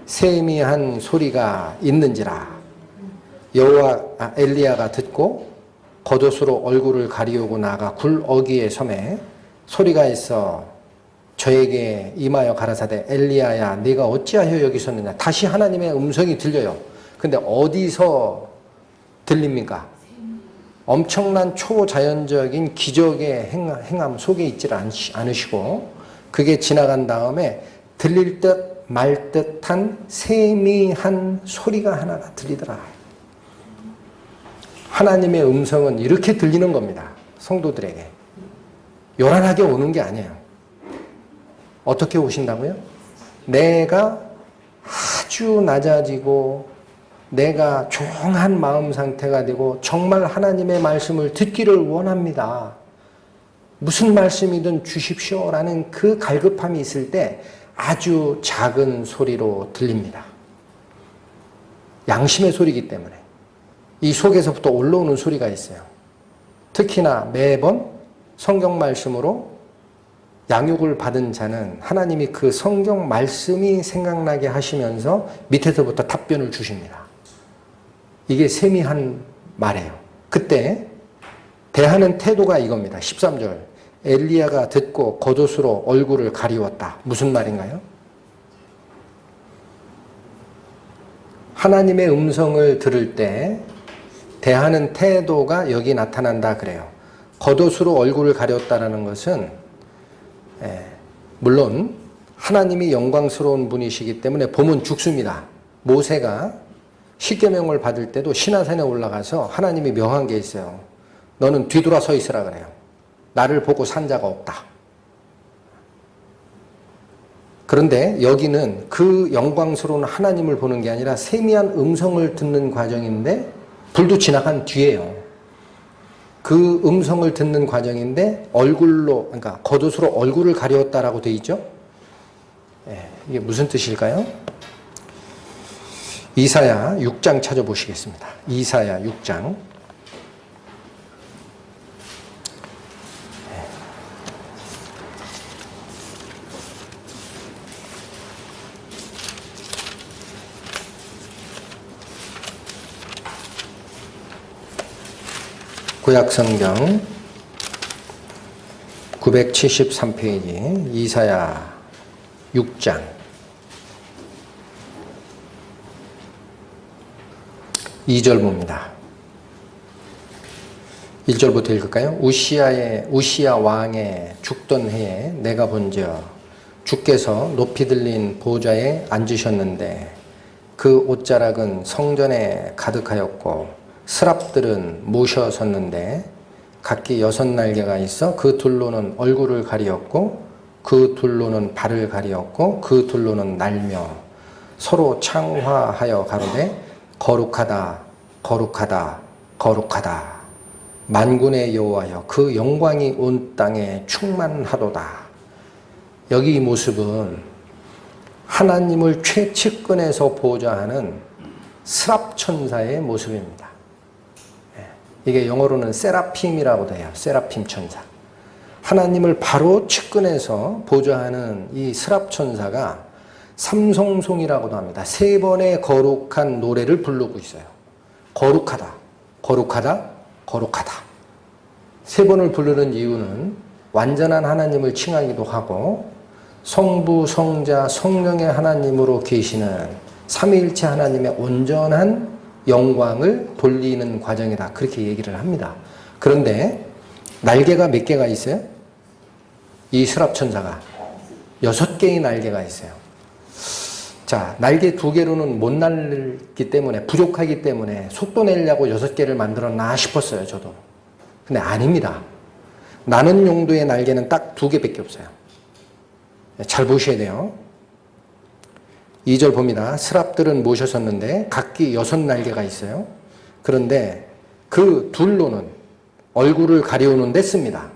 Speaker 1: 세미한 소리가 있는지라 엘리야가 듣고 겉옷으로 얼굴을 가리우고 나가 굴 어귀에 섬에 소리가 있어 저에게 임하여 가라사대 엘리야야 네가 어찌하여 여기 섰느냐. 다시 하나님의 음성이 들려요. 근데 어디서 들립니까? 엄청난 초자연적인 기적의 행함 속에 있질 않으시고 그게 지나간 다음에 들릴 듯 말 듯한 세미한 소리가 하나가 들리더라. 하나님의 음성은 이렇게 들리는 겁니다. 성도들에게. 요란하게 오는 게 아니에요. 어떻게 오신다고요? 내가 아주 낮아지고 내가 조용한 마음 상태가 되고 정말 하나님의 말씀을 듣기를 원합니다. 무슨 말씀이든 주십시오라는 그 갈급함이 있을 때 아주 작은 소리로 들립니다. 양심의 소리이기 때문에 이 속에서부터 올라오는 소리가 있어요. 특히나 매번 성경 말씀으로 양육을 받은 자는 하나님이 그 성경 말씀이 생각나게 하시면서 밑에서부터 답변을 주십니다. 이게 세미한 말이에요. 그때 대하는 태도가 이겁니다. 13절 엘리야가 듣고 겉옷으로 얼굴을 가리웠다. 무슨 말인가요? 하나님의 음성을 들을 때 대하는 태도가 여기 나타난다 그래요. 겉옷으로 얼굴을 가렸다는 것은 물론 하나님이 영광스러운 분이시기 때문에 보면 죽습니다. 모세가 십계명을 받을 때도 시나산에 올라가서 하나님이 명한 게 있어요. 너는 뒤돌아 서 있으라 그래요. 나를 보고 산 자가 없다. 그런데 여기는 그 영광스러운 하나님을 보는 게 아니라 세미한 음성을 듣는 과정인데 불도 지나간 뒤에요. 그 음성을 듣는 과정인데 그러니까 겉옷으로 얼굴을 가리웠다라고 되어 있죠. 이게 무슨 뜻일까요? 이사야 6장 찾아보시겠습니다. 이사야 6장. 구약성경 973페이지 이사야 6장 2절 봅니다. 1절부터 읽을까요? 우시야 왕의 죽던 해에 내가 본즉 주께서 높이 들린 보좌에 앉으셨는데 그 옷자락은 성전에 가득하였고 스랍들은 모셔 섰는데 각기 6날개가 있어 그 둘로는 얼굴을 가리었고 그 둘로는 발을 가리었고 그 둘로는 날며 서로 창화하여 가로되 거룩하다 거룩하다 거룩하다 만군의 여호와여 그 영광이 온 땅에 충만하도다. 여기 이 모습은 하나님을 최측근에서 보좌하는 스랍 천사의 모습입니다. 이게 영어로는 세라핌이라고도 해요. 세라핌 천사. 하나님을 바로 측근에서 보좌하는 이 스랍 천사가 삼성송이라고도 합니다. 3번의 거룩한 노래를 부르고 있어요. 거룩하다, 거룩하다, 거룩하다. 3번을 부르는 이유는 완전한 하나님을 칭하기도 하고 성부, 성자, 성령의 하나님으로 계시는 삼위일체 하나님의 온전한 영광을 돌리는 과정이다. 그렇게 얘기를 합니다. 그런데 날개가 몇 개가 있어요? 이 스랍 천사가 6개의 날개가 있어요. 자, 날개 2개로는 못 날기 때문에 부족하기 때문에 속도 내려고 6개를 만들었나 싶었어요. 저도. 근데 아닙니다. 나는 용도의 날개는 딱 2개밖에 없어요. 잘 보셔야 돼요. 2절 봅니다. 스랍들은 모셔섰는데 각기 6날개가 있어요. 그런데 그 둘로는 얼굴을 가리우는 데 씁니다.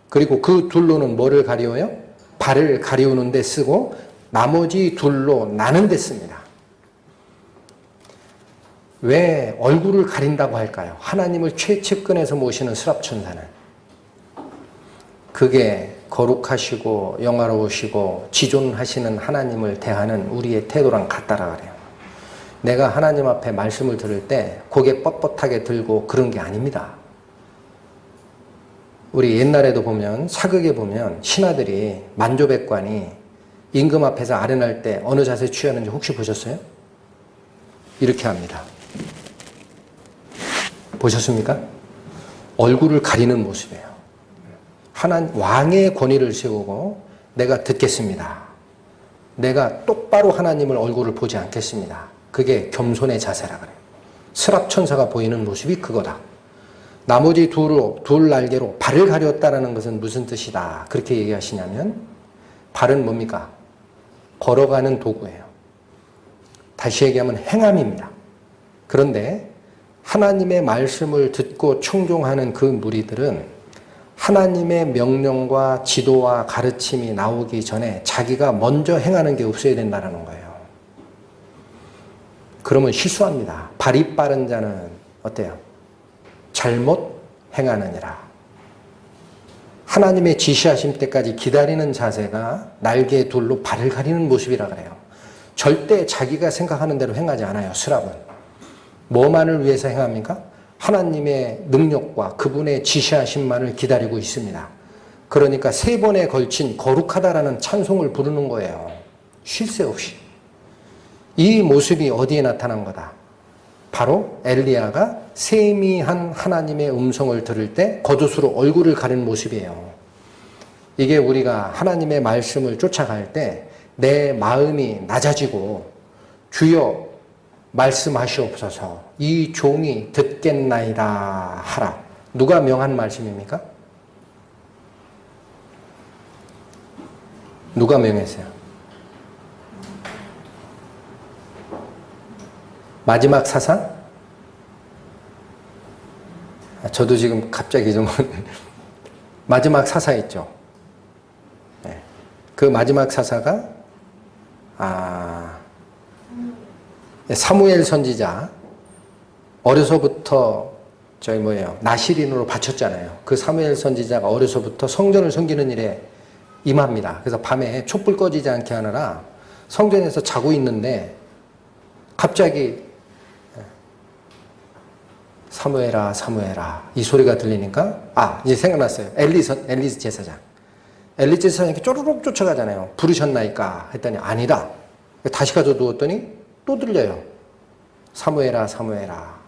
Speaker 1: 그리고 그 둘로는 뭐를 가리워요? 발을 가리우는 데 쓰고 나머지 둘로 나는 데 씁니다. 왜 얼굴을 가린다고 할까요? 하나님을 최측근에서 모시는 스랍천사는. 그게 거룩하시고 영화로우시고 지존하시는 하나님을 대하는 우리의 태도랑 같다라 그래요. 내가 하나님 앞에 말씀을 들을 때 고개 뻣뻣하게 들고 그런 게 아닙니다. 우리 옛날에도 보면 사극에 보면 신하들이 만조백관이 임금 앞에서 아련할 때 어느 자세 취하는지 혹시 보셨어요? 이렇게 합니다. 보셨습니까? 얼굴을 가리는 모습이에요. 왕의 권위를 세우고 내가 듣겠습니다. 내가 똑바로 하나님을 얼굴을 보지 않겠습니다. 그게 겸손의 자세라 그래요. 스랍천사가 보이는 모습이 그거다. 나머지 둘 날개로 발을 가렸다는 것은 무슨 뜻이다. 그렇게 얘기하시냐면 발은 뭡니까? 걸어가는 도구예요. 다시 얘기하면 행함입니다. 그런데 하나님의 말씀을 듣고 충종하는 그 무리들은 하나님의 명령과 지도와 가르침이 나오기 전에 자기가 먼저 행하는 게 없어야 된다는 거예요. 그러면 실수합니다. 발이 빠른 자는 어때요? 잘못 행하느니라. 하나님의 지시하심 때까지 기다리는 자세가 날개 둘로 발을 가리는 모습이라 그래요. 절대 자기가 생각하는 대로 행하지 않아요. 스랍은. 뭐만을 위해서 행합니까? 하나님의 능력과 그분의 지시하심만을 기다리고 있습니다. 그러니까 3번에 걸친 거룩하다라는 찬송을 부르는 거예요. 쉴 새 없이. 이 모습이 어디에 나타난 거다? 바로 엘리야가 세미한 하나님의 음성을 들을 때 겉옷으로 얼굴을 가리는 모습이에요. 이게 우리가 하나님의 말씀을 쫓아갈 때 내 마음이 낮아지고 주여 말씀하시옵소서 이 종이 듣겠나이다 하라. 누가 명한 말씀입니까? 누가 명했어요? 마지막 사사? 저도 지금 갑자기 좀 마지막 사사 있죠. 네. 그 마지막 사사가 사무엘 선지자 어려서부터 나시린으로 바쳤잖아요. 그 사무엘 선지자가 어려서부터 성전을 섬기는 일에 임합니다. 그래서 밤에 촛불 꺼지지 않게 하느라 성전에서 자고 있는데 갑자기 사무엘아 사무엘아 이 소리가 들리니까 이제 생각났어요. 엘리 제사장. 엘리 제사장이 쪼르륵 쫓아가잖아요. 부르셨나이까 했더니 아니다. 다시 가서 누웠더니 또 들려요. 사무엘아 사무엘아.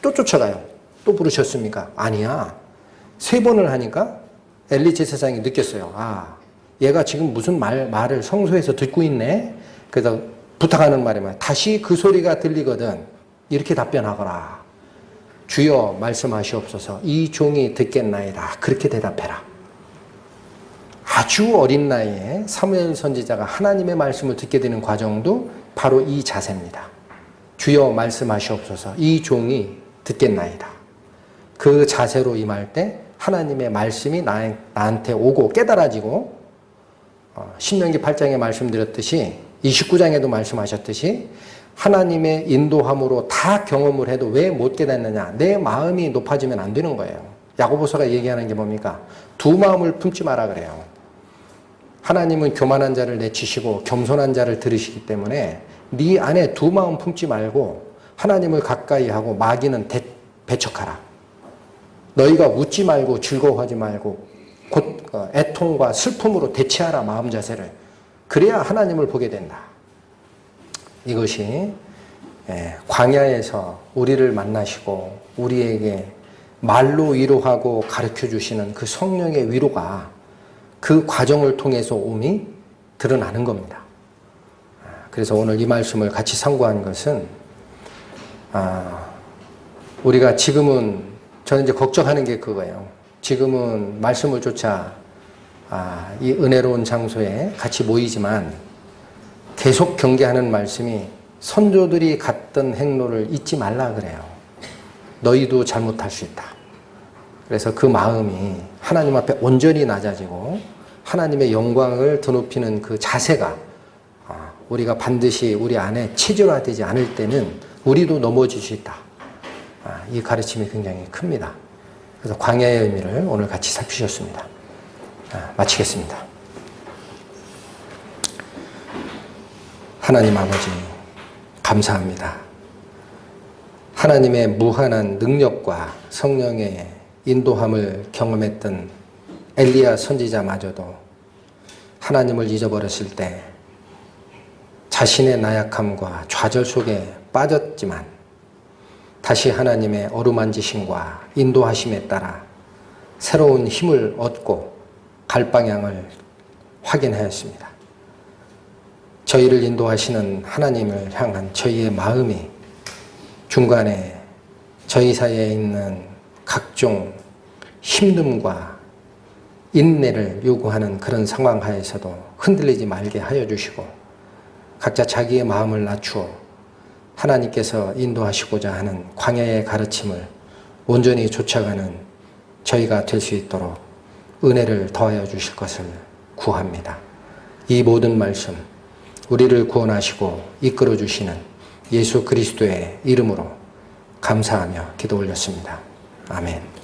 Speaker 1: 또 쫓아가요. 또 부르셨습니까? 아니야. 3번을 하니까 엘리 제사장이 느꼈어요. 얘가 지금 무슨 말을 성소에서 듣고 있네. 그래서 부탁하는 말이 뭐야? 다시 그 소리가 들리거든 이렇게 답변하거라. 주여 말씀하시옵소서 이 종이 듣겠나이다. 그렇게 대답해라. 아주 어린 나이에 사무엘 선지자가 하나님의 말씀을 듣게 되는 과정도 바로 이 자세입니다. 주여 말씀하시옵소서 이 종이 듣겠나이다. 그 자세로 임할 때 하나님의 말씀이 나한테 오고 깨달아지고 신명기 8장에 말씀드렸듯이 29장에도 말씀하셨듯이 하나님의 인도함으로 다 경험을 해도 왜 못 깨닫느냐. 내 마음이 높아지면 안 되는 거예요. 야고보서가 얘기하는 게 뭡니까? 두 마음을 품지 마라 그래요. 하나님은 교만한 자를 내치시고 겸손한 자를 들으시기 때문에 네 안에 두 마음 품지 말고 하나님을 가까이 하고 마귀는 배척하라. 너희가 웃지 말고 즐거워하지 말고 곧 애통과 슬픔으로 대체하라 마음 자세를. 그래야 하나님을 보게 된다. 이것이 광야에서 우리를 만나시고 우리에게 말로 위로하고 가르쳐 주시는 그 성령의 위로가 그 과정을 통해서 오미 드러나는 겁니다. 그래서 오늘 이 말씀을 같이 상고한 것은 우리가 지금은 저는 이제 걱정하는 게 그거예요. 지금은 말씀을 쫓아 이 은혜로운 장소에 같이 모이지만 계속 경계하는 말씀이 선조들이 갔던 행로를 잊지 말라 그래요. 너희도 잘못할 수 있다. 그래서 그 마음이 하나님 앞에 온전히 낮아지고 하나님의 영광을 드높이는 그 자세가 우리가 반드시 우리 안에 체질화되지 않을 때는 우리도 넘어질 수 있다. 이 가르침이 굉장히 큽니다. 그래서 광야의 의미를 오늘 같이 살피셨습니다. 마치겠습니다. 하나님 아버지 감사합니다. 하나님의 무한한 능력과 성령의 인도함을 경험했던 엘리야 선지자마저도 하나님을 잊어버렸을 때 자신의 나약함과 좌절 속에 빠졌지만 다시 하나님의 어루만지심과 인도하심에 따라 새로운 힘을 얻고 갈 방향을 확인하였습니다. 저희를 인도하시는 하나님을 향한 저희의 마음이 중간에 저희 사이에 있는 각종 힘듦과 인내를 요구하는 그런 상황 하에서도 흔들리지 말게 하여 주시고 각자 자기의 마음을 낮추어 하나님께서 인도하시고자 하는 광야의 가르침을 온전히 쫓아가는 저희가 될 수 있도록 은혜를 더하여 주실 것을 구합니다. 이 모든 말씀 우리를 구원하시고 이끌어 주시는 예수 그리스도의 이름으로 감사하며 기도 올렸습니다. 아멘.